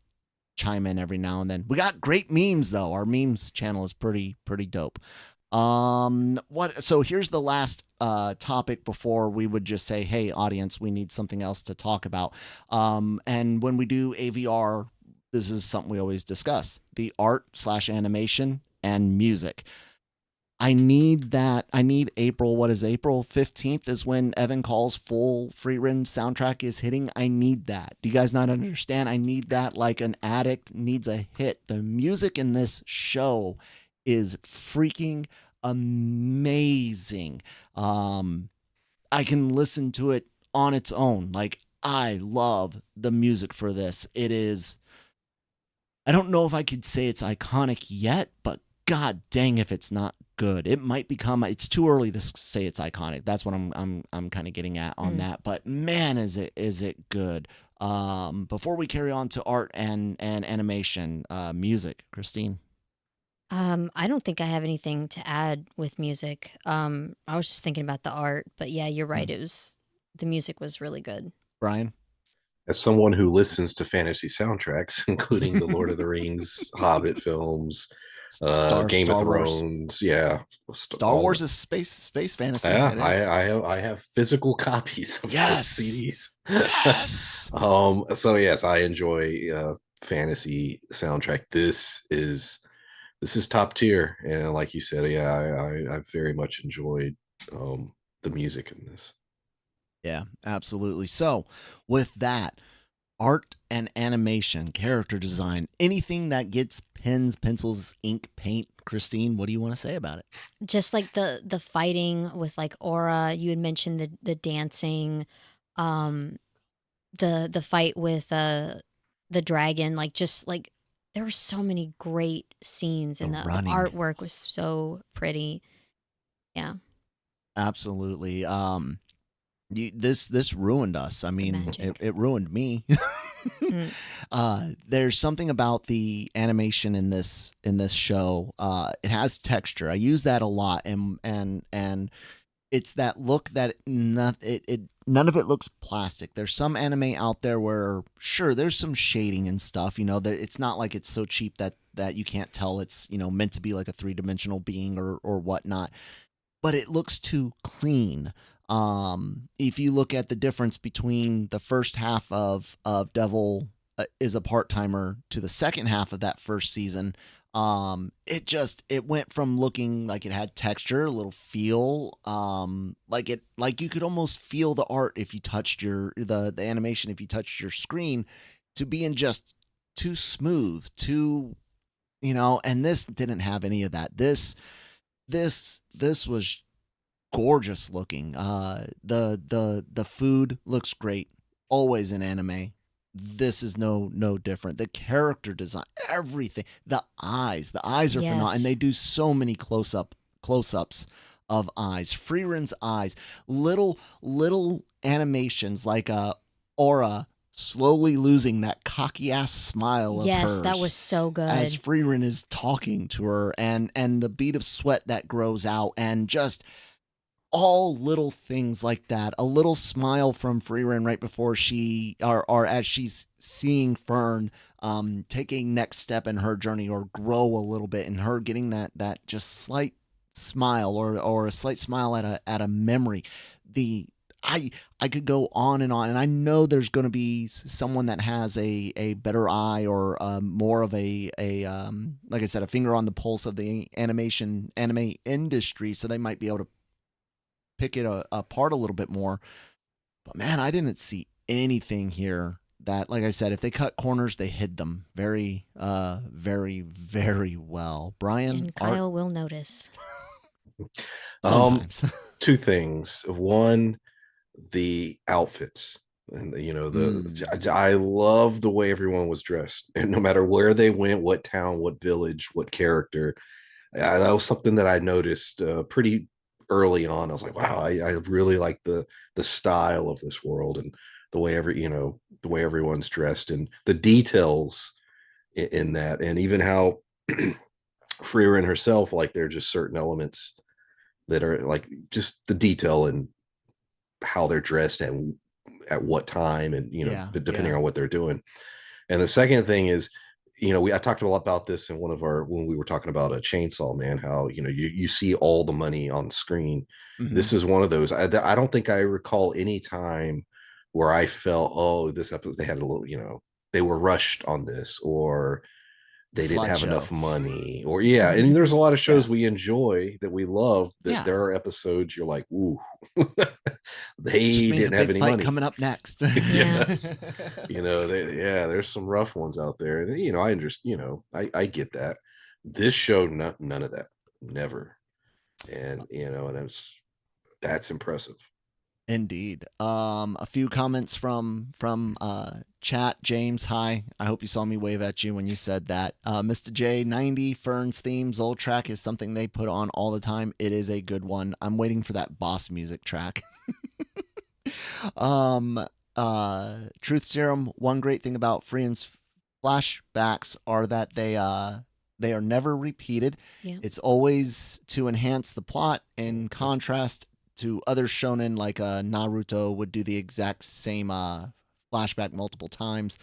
chime in every now and then. We got great memes though. Our memes channel is pretty dope. So here's the last topic before we would just say, hey audience, we need something else to talk about. And when we do AVR, this is something we always discuss: the art/animation and music. I need that. I need April. What is April 15th is when Evan Call's full Frieren soundtrack is hitting. I need that. Do you guys not understand? I need that like an addict needs a hit. The music in this show is freaking amazing. I can listen to it on its own. Like, I love the music for this. It is, I don't know if I could say it's iconic yet, but god dang if it's not good. It might become, it's too early to say it's iconic. That's what I'm kind of getting at on that. But man, is it good. Before we carry on to art and animation, music, Christine. I don't think I have anything to add with music. I was just thinking about the art, but yeah, you're right. The music was really good. Brian. As someone who listens to fantasy soundtracks, including the Lord of the Rings, Hobbit films, Game of Star Wars. Thrones, yeah, Star Wars is space fantasy. Yeah, It is. I have physical copies of those CDs. Yes. So yes, I enjoy fantasy soundtrack. This is top tier, and like you said, yeah, I very much enjoyed the music in this. Yeah, absolutely. So, with that, art and animation, character design, anything that gets pens, pencils, ink, paint. Christine, what do you want to say about it? Just like the fighting with like aura, you had mentioned the dancing, um, the fight with the dragon, like just like there were so many great scenes, and The the running. artwork was so pretty. Yeah, Absolutely. This ruined us. I mean, it ruined me. There's something about the animation in this show. It has texture. I use that a lot, and it's that look that none of it looks plastic. There's some anime out there where sure there's some shading and stuff. You know that it's not like it's so cheap that you can't tell it's meant to be like a 3-dimensional being or whatnot. But it looks too clean. If you look at the difference between the first half of Devil is a part-timer to the second half of that first season, it went from looking like it had texture, a little feel, like you could almost feel the art if you touched the animation if you touched your screen, to being just too smooth, too, and this didn't have any of that. This was gorgeous looking. The food looks great. Always in anime. This is no different. The character design, everything. The eyes are phenomenal, and they do so many close-ups of eyes. Frieren's eyes, little animations like Aura slowly losing that cocky ass smile of hers. Yes, that was so good. As Frieren is talking to her, and the bead of sweat that grows out, and just all little things like that. A little smile from Frieren right before she, or as she's seeing Fern take a next step in her journey or grow a little bit, and her getting that just slight smile or a slight smile at a memory. I could go on, and I know there's going to be someone that has a better eye or more of a like I said, a finger on the pulse of the anime industry, so they might be able to pick it apart a little bit more. But man, I didn't see anything here that, like I said, if they cut corners, they hid them very, very, very well. Brian, and Kyle will notice. Sometimes. Two things. One, the outfits. And I love the way everyone was dressed, and no matter where they went, what town, what village, what character, that was something that I noticed pretty early on. I was like, wow, I really like the style of this world, and the way the way everyone's dressed, and the details in that, and even how Frieren herself, like there are just certain elements that are like just the detail and how they're dressed and at what time, and depending on what they're doing. And the second thing is, I talked a lot about this in when we were talking about a Chainsaw Man, how you see all the money on screen. Mm-hmm. This is one of those. I don't think I recall any time where I felt, oh, this episode they had a little, they were rushed on this, or they didn't have enough money, or and there's a lot of shows we enjoy that we love that there are episodes you're like, ooh, they didn't have any money coming up next. Yes. There's some rough ones out there, and I understand, I get that. This show, none of that, never. And and that's impressive. Indeed. A few comments from chat. James, hi. I hope you saw me wave at you when you said that. Mr. J, 90 Fern's theme Zol track is something they put on all the time. It is a good one. I'm waiting for that boss music track. um, Truth Serum. One great thing about Frieren's flashbacks are that they are never repeated. Yeah. It's always to enhance the plot. In contrast to other shonen like Naruto would do the exact same flashback multiple times.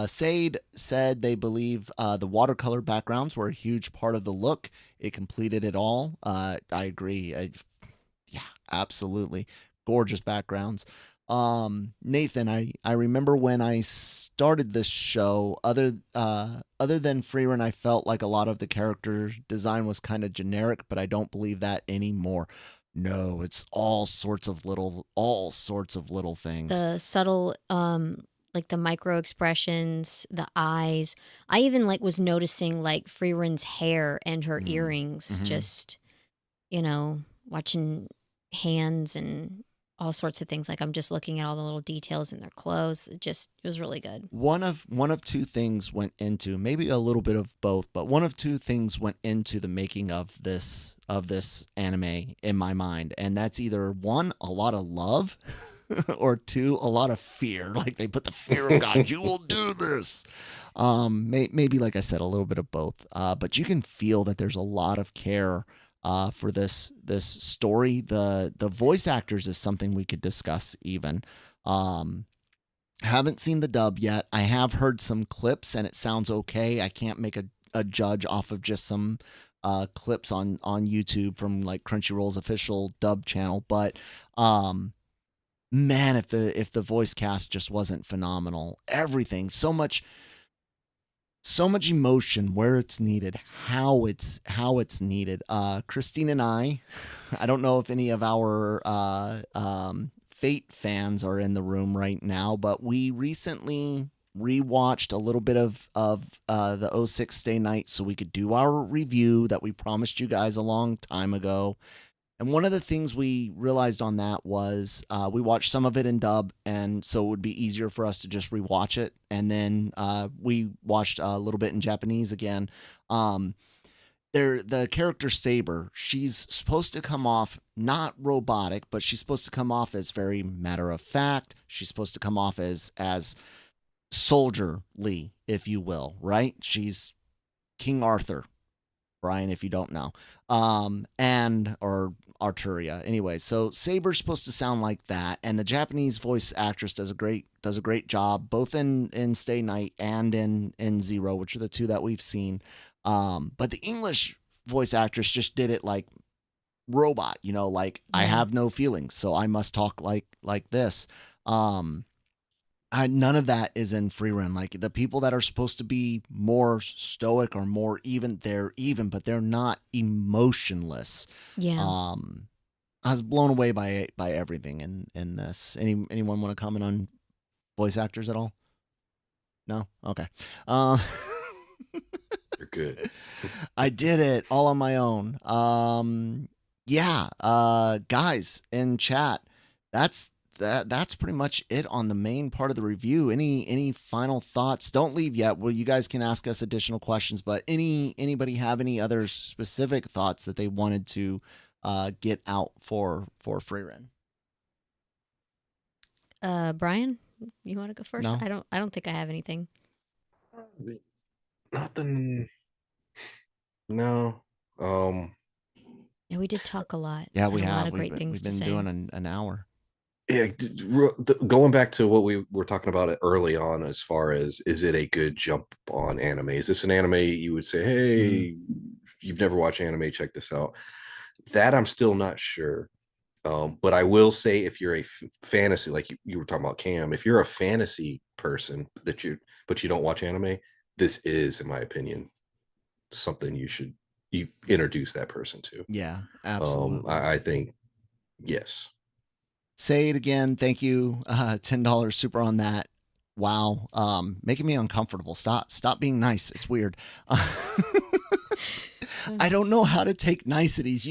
Sade said they believe the watercolor backgrounds were a huge part of the look. It completed it all. I agree. Yeah, absolutely. Gorgeous backgrounds. Nathan, I remember when I started this show, other than Frieren, I felt like a lot of the character design was kind of generic, but I don't believe that anymore. No, it's all sorts of little things. The subtle, like the micro expressions, the eyes. I even like was noticing like Freeren's hair and her earrings. Mhm. Just, watching hands and all sorts of things. Like I'm just looking at all the little details in their clothes. It was really good. One of two things went into, maybe a little bit of both, but one of two things went into the making of this anime in my mind, and that's either one, a lot of love, or two, a lot of fear. Like they put the fear of God, you will do this. Maybe like I said, a little bit of both. But you can feel that there's a lot of care for this story. The voice actors is something we could discuss even. Haven't seen the dub yet. I have heard some clips and it sounds okay. I can't make a judge off of just some clips on YouTube from like Crunchyroll's official dub channel, but man, if the voice cast just wasn't phenomenal. Everything, so much emotion where it's needed, how it's needed. Christine and I don't know if any of our Fate fans are in the room right now, but we recently rewatched a little bit of the 06 Stay Night so we could do our review that we promised you guys a long time ago. And one of the things we realized on that was we watched some of it in dub, and so it would be easier for us to just rewatch it. And then we watched a little bit in Japanese again. The character Saber, she's supposed to come off not robotic, but she's supposed to come off as very matter of fact. She's supposed to come off as soldierly, if you will, right? She's King Arthur, Brian, if you don't know, or Arturia. Anyway, so Saber's supposed to sound like that, and the Japanese voice actress does a great job, both in Stay Night and in Zero, which are the two that we've seen. But the English voice actress just did it like robot, like I have no feelings, so I must talk like this. None of that is in Frieren. Like the people that are supposed to be more stoic or more even, they're even, but they're not emotionless. Yeah. I was blown away by everything in this. Anyone want to comment on voice actors at all? No? Okay. You're good. I did it all on my own. Guys in chat, that's pretty much it on the main part of the review. Any final thoughts? Don't leave yet. Well, you guys can ask us additional questions, but anybody have any other specific thoughts that they wanted to get out for Frieren? Brian, you want to go first? No. I don't think I have anything. Nothing. No. Yeah, we did talk a lot. Yeah, we had have a lot of great things to say. We've been doing an hour. Yeah, going back to what we were talking about early on, as far as, is it a good jump on anime? Is this an anime you would say, hey, you've never watched anime, check this out? That I'm still not sure. But I will say, if you're a fantasy, like you were talking about Cam, if you're a fantasy person but you don't watch anime, this is, in my opinion, something you introduce that person to. Yeah, absolutely. I think, yes. Say it again. Thank you. $10 super on that. Wow. Making me uncomfortable. Stop being nice. It's weird. I don't know how to take niceties.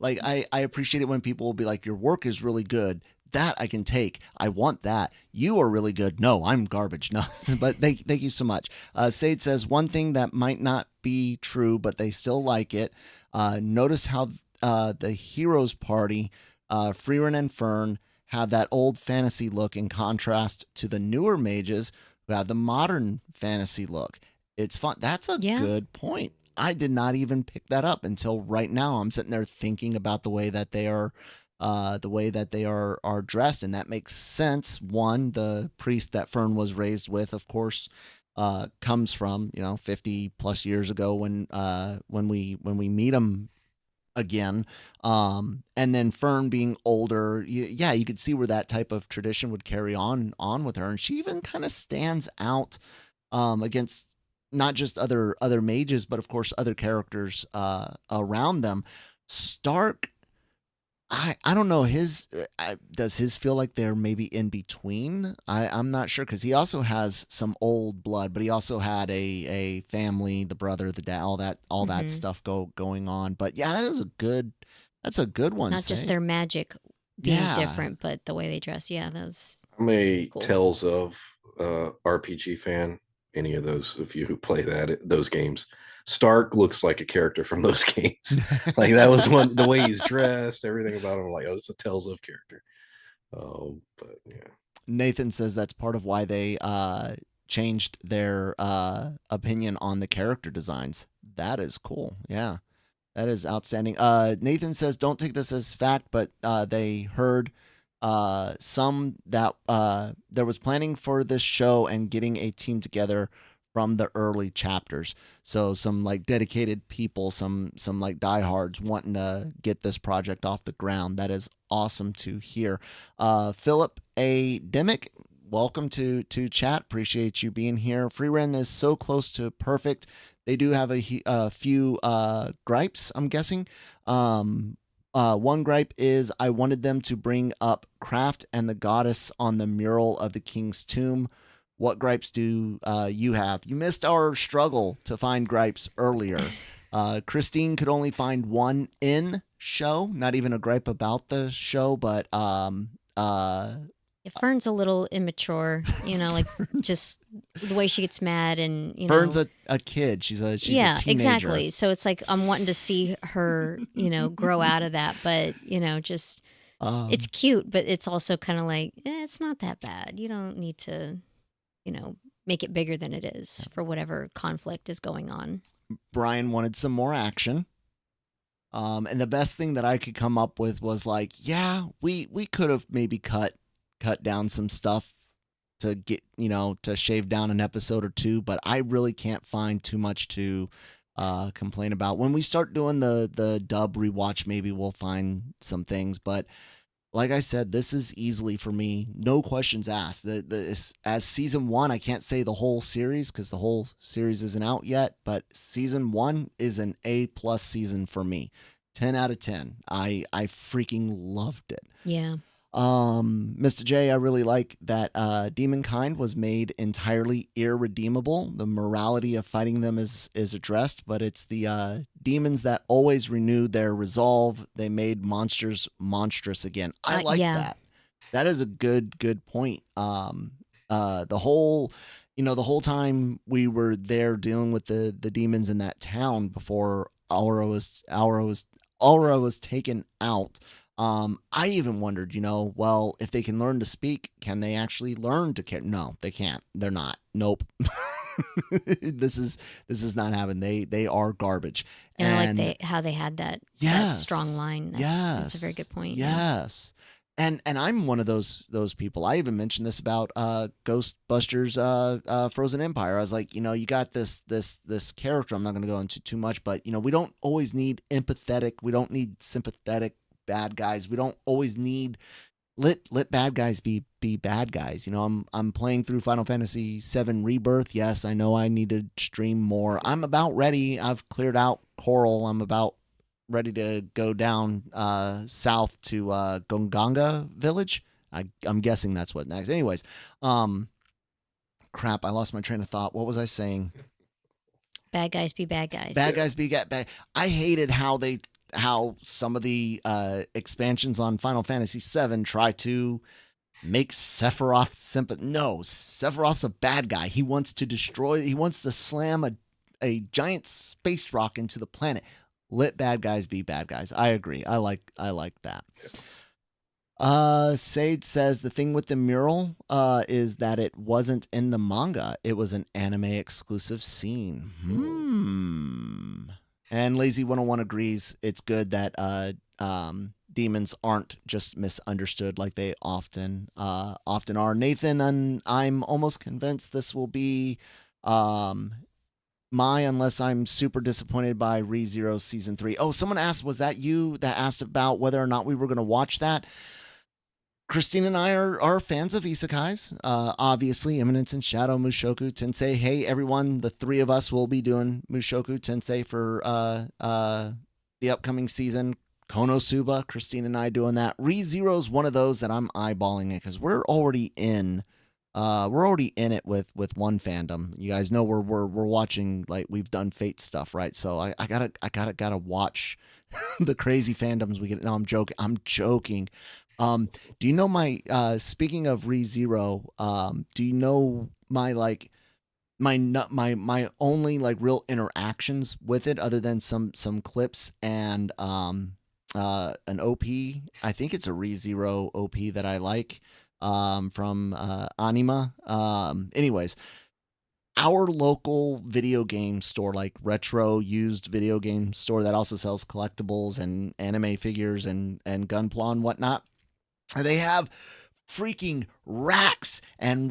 I appreciate it when people will be like, your work is really good. that I can take. I want that. You are really good. No, I'm garbage. No, but thank you so much. Sade says one thing that might not be true, but they still like it. Notice how the heroes party, Frieren and Fern, have that old fantasy look in contrast to the newer mages who have the modern fantasy look. It's fun. That's a good point. I did not even pick that up until right now. I'm sitting there thinking about the way that they are dressed, and that makes sense. One, the priest that Fern was raised with, of course, comes from 50 plus years ago when we meet him again, and then Fern being older, you could see where that type of tradition would carry on with her, and she even kind of stands out against not just other mages, but of course other characters around them. Stark, I don't know, does his feel like they're maybe in between? I'm not sure, because he also has some old blood, but he also had a family, the brother, the dad, all that stuff going on. But yeah, that's a good one. Not just their magic being different, but the way they dress. Yeah, that's I'm a cool. Tales of RPG fan. Any of those of you who play those games, Stark looks like a character from those games. Like that was the way he's dressed, everything about him. I'm like, oh, it's a Tales of character. But yeah. Nathan says that's part of why they changed their opinion on the character designs. That is cool. Yeah, that is outstanding. Nathan says, don't take this as fact, but they heard some that there was planning for this show and getting a team together from the early chapters. So some like dedicated people, some like diehards wanting to get this project off the ground. That is awesome to hear. Philip A. Dimmick, welcome to chat. Appreciate you being here. Frieren is so close to perfect. They do have a few gripes, I'm guessing. One gripe is I wanted them to bring up Craft and the goddess on the mural of the king's tomb. What gripes do you have? You missed our struggle to find gripes earlier. Christine could only find one in show, not even a gripe about the show, but Fern's a little immature, like just the way she gets mad, and Fern's a kid. She's a teenager. Exactly. So it's like I'm wanting to see her, grow out of that, but just it's cute, but it's also kind of like it's not that bad. You don't need to, make it bigger than it is for whatever conflict is going on. Brian wanted some more action. And the best thing that I could come up with was like, we could have maybe cut down some stuff to get, to shave down an episode or two, but I really can't find too much to complain about. When we start doing the dub rewatch, maybe we'll find some things, but like I said, this is easily for me, no questions asked. As season 1, I can't say the whole series because the whole series isn't out yet, but season 1 is an A+ season for me. 10 out of 10. I freaking loved it. Yeah. Mr. J, I really like that Demonkind was made entirely irredeemable. The morality of fighting them is addressed, but it's the demons that always renew their resolve. They made monsters monstrous again. I like that. That is a good point. The whole time we were there dealing with the demons in that town before Aura was taken out. I even wondered, well, if they can learn to speak, can they actually learn to care? No, they can't. They're not. Nope. This is not happening. They are garbage. And I like how they had that strong line. That's a very good point. Yes. And I'm one of those people. I even mentioned this about Ghostbusters Frozen Empire. I was like, you got this character. I'm not going to go into too much, but we don't always need empathetic. We don't need sympathetic bad guys. We don't always need let bad guys be bad guys. I'm playing through Final Fantasy VII Rebirth. Yes, I know I need to stream more. I'm about ready. I've cleared out Coral. I'm about ready to go down south to Gonganga Village. I'm guessing that's what next. Anyways, crap, I lost my train of thought. What was I saying? Bad guys be bad guys. Bad guys be bad. I hated how they how some of the expansions on Final Fantasy VII try to make Sephiroth sympathetic. No, Sephiroth's a bad guy. He wants to slam a giant space rock into the planet. Let bad guys be bad guys. I agree. I like that. Sade says the thing with the mural is that it wasn't in the manga. It was an anime exclusive scene. And Lazy 101 agrees. It's good that demons aren't just misunderstood like they often are. Nathan, and I'm almost convinced this will be unless I'm super disappointed by ReZero season 3. Oh, someone asked, was that you that asked about whether or not we were going to watch that? Christine and I are fans of isekais. Obviously, Eminence and Shadow, Mushoku Tensei. Hey, everyone, the three of us will be doing Mushoku Tensei for the upcoming season. Konosuba, Christine and I doing that. ReZero's one of those that I'm eyeballing it because we're already in it with one fandom. You guys know we're watching, like, we've done Fate stuff, right? So I gotta watch the crazy fandoms we get. No, I'm joking. Do you know my speaking of ReZero, do you know my my only like real interactions with it other than some clips and an OP? I think it's a ReZero OP that I like from Anima. Anyways, our local video game store, like retro used video game store that also sells collectibles and anime figures and Gunpla and whatnot, they have freaking racks and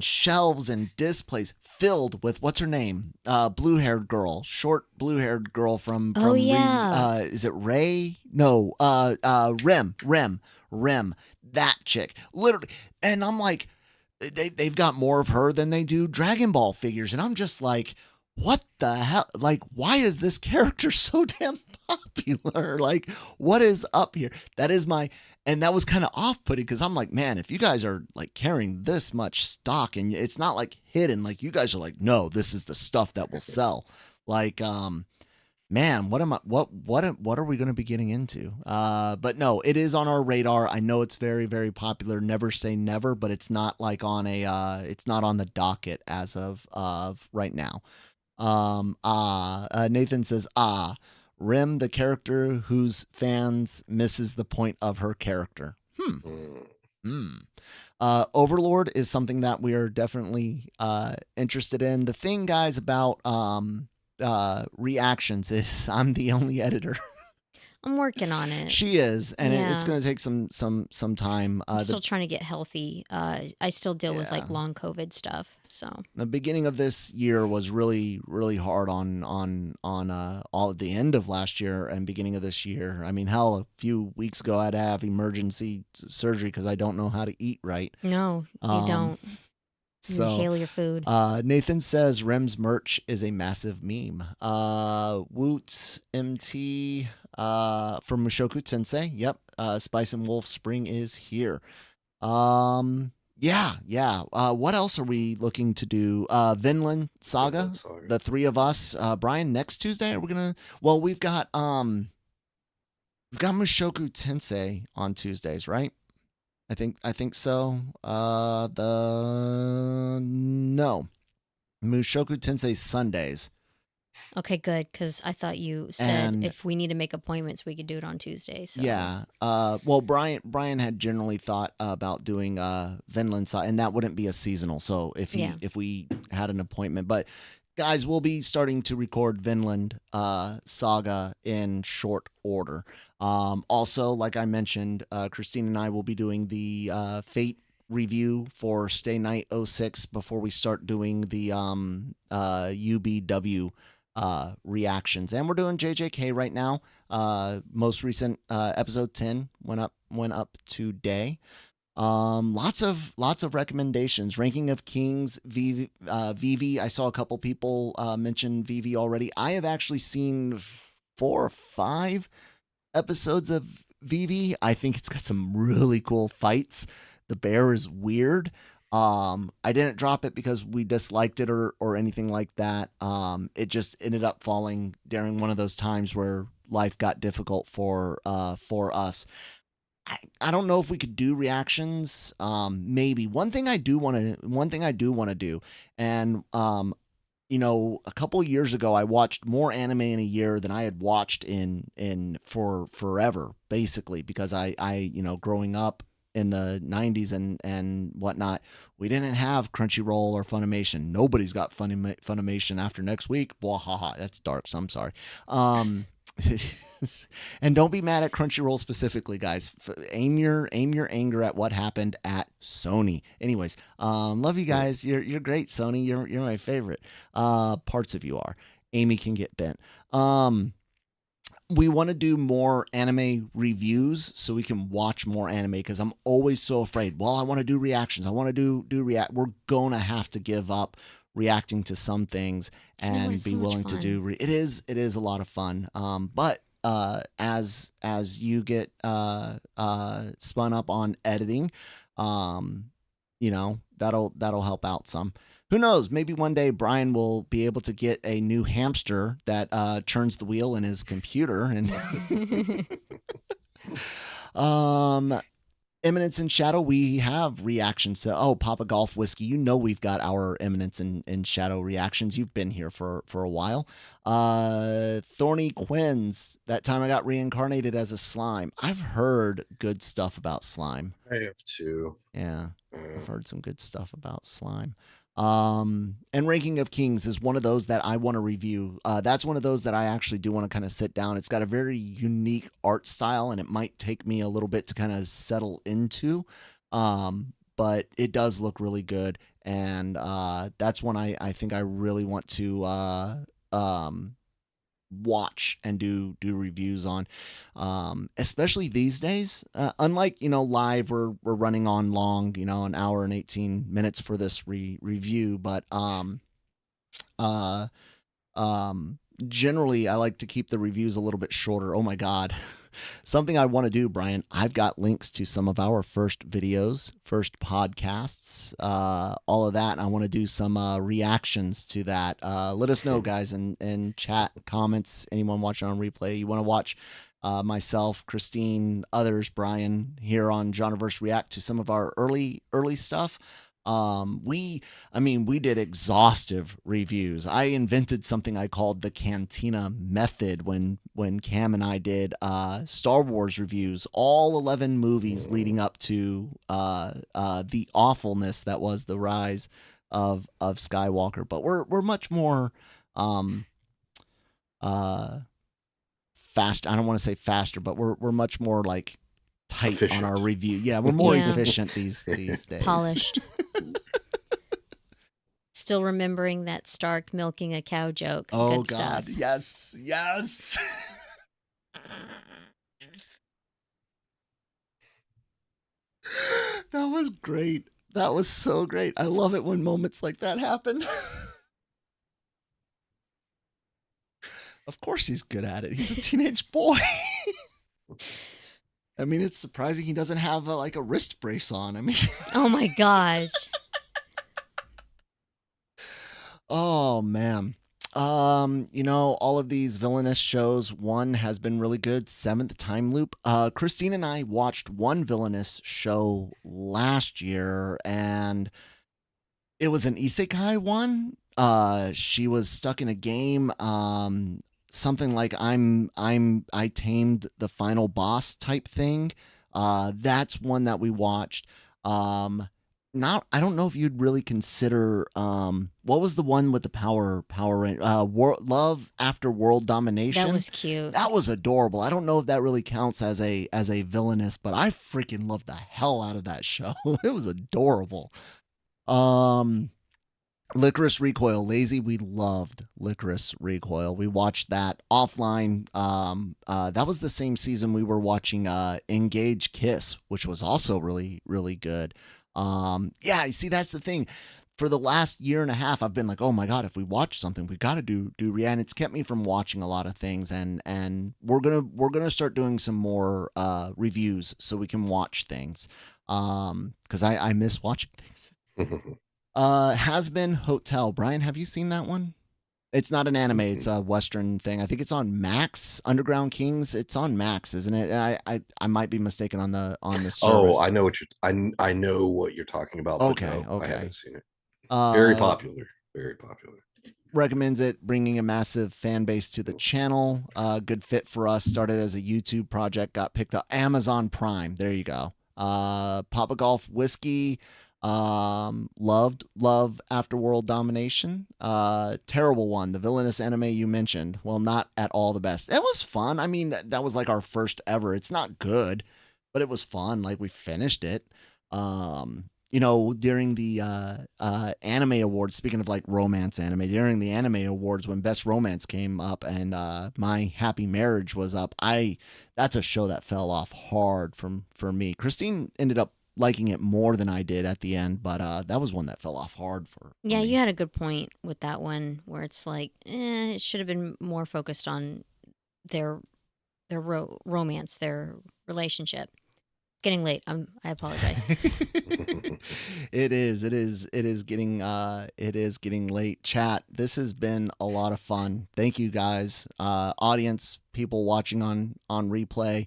shelves and displays filled with, what's her name? Blue-haired girl, short blue-haired girl from Oh, yeah. Is it Ray? No, Rem, that chick, literally. And I'm like, they've got more of her than they do Dragon Ball figures, and I'm just like, what the hell? Like, why is this character so damn popular? Like, what is up here? And that was kind of off-putting because I'm like, man, if you guys are like carrying this much stock and it's not like hidden, like you guys are like, no, this is the stuff that will sell. Like, man, what are we going to be getting into? But no, it is on our radar. I know it's very, very popular. Never say never, but it's not like on it's not on the docket as of right now. Nathan says, Rim, the character whose fans misses the point of her character. Overlord is something that we are definitely interested in. The thing, guys, about reactions is I'm the only editor. I'm working on it. She is, and it's going to take some time. I'm still trying to get healthy. I still deal with like long COVID stuff. So the beginning of this year was really, really hard on all at the end of last year and beginning of this year. I mean, hell, a few weeks ago I had to have emergency surgery because I don't know how to eat right. No, you don't. So, inhale your food. Nathan says Rem's merch is a massive meme. Woots MT from Mushoku Tensei. Yep. Spice and Wolf Spring is here. Yeah. What else are we looking to do? Vinland Saga. The three of us. Brian, next Tuesday are we gonna? Well, we've got Mushoku Tensei on Tuesdays, right? I think so. No, Mushoku Tensei Sundays. Okay, good, because I thought you said if we need to make appointments, we could do it on Tuesday. So. Yeah. Well, Brian had generally thought about doing Vinland Saga, and that wouldn't be a seasonal. So if we had an appointment, but guys, we'll be starting to record Vinland Saga in short order. Also, like I mentioned, Christine and I will be doing the Fate review for Stay Night 06 before we start doing the UBW reactions. And we're doing JJK right now. Most recent episode 10 went up today. Lots of recommendations. Ranking of Kings, Vivi. I saw a couple people mention Vivi already. I have actually seen 4 or 5 episodes of Vivi. I think it's got some really cool fights. The bear is weird. I didn't drop it because we disliked it or anything like that. It just ended up falling during one of those times where life got difficult for us. I don't know if we could do reactions. Maybe one thing I do want to do, and a couple of years ago, I watched more anime in a year than I had watched in for forever, basically, because I growing up in the 90s and whatnot, we didn't have Crunchyroll or Funimation. Nobody's got Funimation after next week. Blah, ha, ha. That's dark, so I'm sorry. And don't be mad at Crunchyroll specifically, guys. Aim your anger at what happened at Sony. Anyways, love you guys. You're great, Sony. You're my favorite. Parts of you are. Amy can get bent. We want to do more anime reviews so we can watch more anime, because I'm always so afraid. Well, I want to do reactions. I want to do react. We're gonna have to give up reacting to some things and be so willing to do. It is a lot of fun. But as you get spun up on editing, that'll help out some. Who knows? Maybe one day Brian will be able to get a new hamster that turns the wheel in his computer. And Eminence in Shadow, we have reactions to. Papa Golf Whiskey. We've got our Eminence in Shadow reactions. You've been here for a while. Thorny Quins. That time I got reincarnated as a slime. I've heard good stuff about slime. I have too. Yeah, I've heard some good stuff about slime. And Ranking of Kings is one of those that I want to review. That's one of those that I actually do want to kind of sit down. It's got a very unique art style, and it might take me a little bit to kind of settle into. But it does look really good, and that's one I think I really want to watch and do reviews on, especially these days. Unlike live, we're running on long, an hour and 18 minutes for this review, but generally I like to keep the reviews a little bit shorter. Oh my god. Something I want to do, Brian, I've got links to some of our first videos, first podcasts, all of that, and I want to do some reactions to that. Let us know, guys, in chat, comments, anyone watching on replay. You want to watch myself, Christine, others, Brian, here on Genreverse react to some of our early stuff. We did exhaustive reviews. I invented something I called the Cantina Method when Cam and I did Star Wars reviews, all 11 movies leading up to the awfulness that was the rise of Skywalker. But we're much more fast. I don't want to say faster, but we're much more like tight efficient on our review. Yeah, we're more efficient these days. Polished. Still remembering that Stark milking a cow joke. Oh Good God, stuff. yes. That was great. That was so great. I love it when moments like that happen. Of course he's good at it. He's a teenage boy. I mean, it's surprising he doesn't have a wrist brace on. I mean, oh my gosh. Oh man. All of these villainous shows, one has been really good, Seventh Time Loop. Christine and I watched one villainous show last year, and it was an isekai one. She was stuck in a game, something like I tamed the final boss type thing. That's one that we watched. I don't know if you'd really consider what was the one with the power Love After World Domination. That was cute. That was adorable. I don't know if that really counts as a villainous, but I freaking loved the hell out of that show. It was adorable. Licorice Recoil, Lazy. We loved Licorice Recoil. We watched that offline. That was the same season we were watching Engage Kiss, which was also really, really good. You see, that's the thing. For the last year and a half, I've been like, oh my God, if we watch something, we got to do and it's kept me from watching a lot of things. And we're gonna start doing some more reviews so we can watch things. Because I miss watching things. Has Been Hotel. Brian, have you seen that one? It's not an anime. It's a Western thing. I think it's on Max. Underground Kings. It's on Max, isn't it? I might be mistaken on the service. Oh, I know what I know what you're talking about. But Okay, no, okay. I haven't seen it. Very popular. Very popular. Recommends it, bringing a massive fan base to the channel. Good fit for us. Started as a YouTube project, got picked up. Amazon Prime. There you go. Papa Golf Whiskey. Love Afterworld Domination. Terrible one. The villainous anime you mentioned. Well, not at all the best. It was fun. I mean, that was like our first ever. It's not good, but it was fun. Like, we finished it. During the anime awards, speaking of like romance anime, during the anime awards when Best Romance came up and My Happy Marriage was up, that's a show that fell off hard for me. Christine ended up liking it more than I did at the end, but that was one that fell off hard for Yeah, me. you had a good point with that one where it's like, it should have been more focused on their romance, their relationship. Getting late. I apologize. It is getting late. Chat, this has been a lot of fun. Thank you guys, audience, people watching on replay.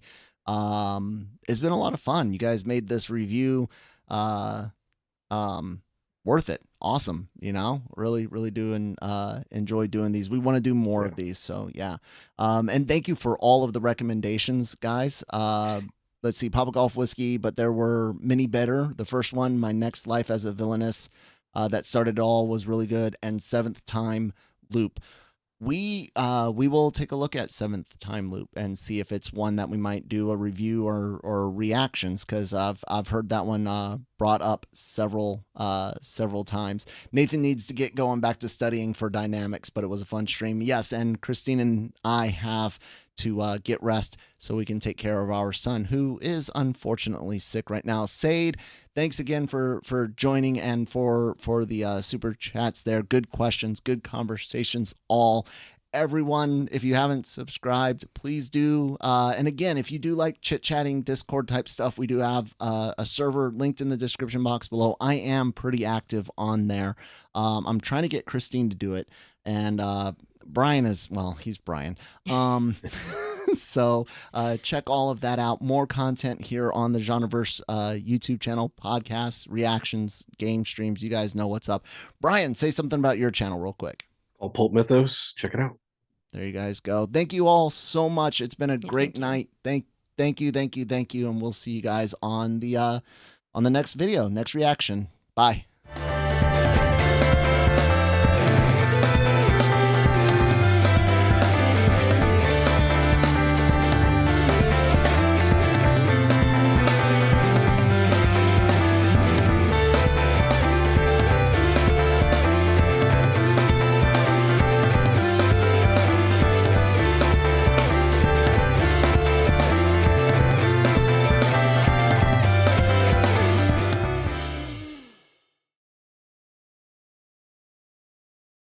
It's been a lot of fun. You guys made this review worth it. Awesome. Really do enjoy doing these. We want to do more of these, so yeah. And thank you for all of the recommendations, guys. Let's see, Papa Golf Whiskey, but there were many better. The first one, My Next Life as a Villainess, that started it all, was really good. And Seventh Time Loop. We will take a look at Seventh Time Loop and see if it's one that we might do a review or reactions, because I've heard that one brought up several times. Nathan needs to get going back to studying for dynamics, but it was a fun stream. Yes, and Christine and I have to get rest so we can take care of our son, who is unfortunately sick right now. Sade, thanks again for joining and for the super chats there. Good questions, good conversations all. Everyone, if you haven't subscribed, please do. And again, if you do like chit-chatting, Discord type stuff, we do have a server linked in the description box below. I am pretty active on there. I'm trying to get Christine to do it. And Brian he's Brian. So check all of that out. More content here on the Genreverse YouTube channel, podcasts, reactions, game streams. You guys know what's up. Brian, say something about your channel real quick. Pulp Mythos. Check it out. There you guys go. Thank you all so much. It's been a great night. Thank you. And we'll see you guys on the next video, next reaction. Bye.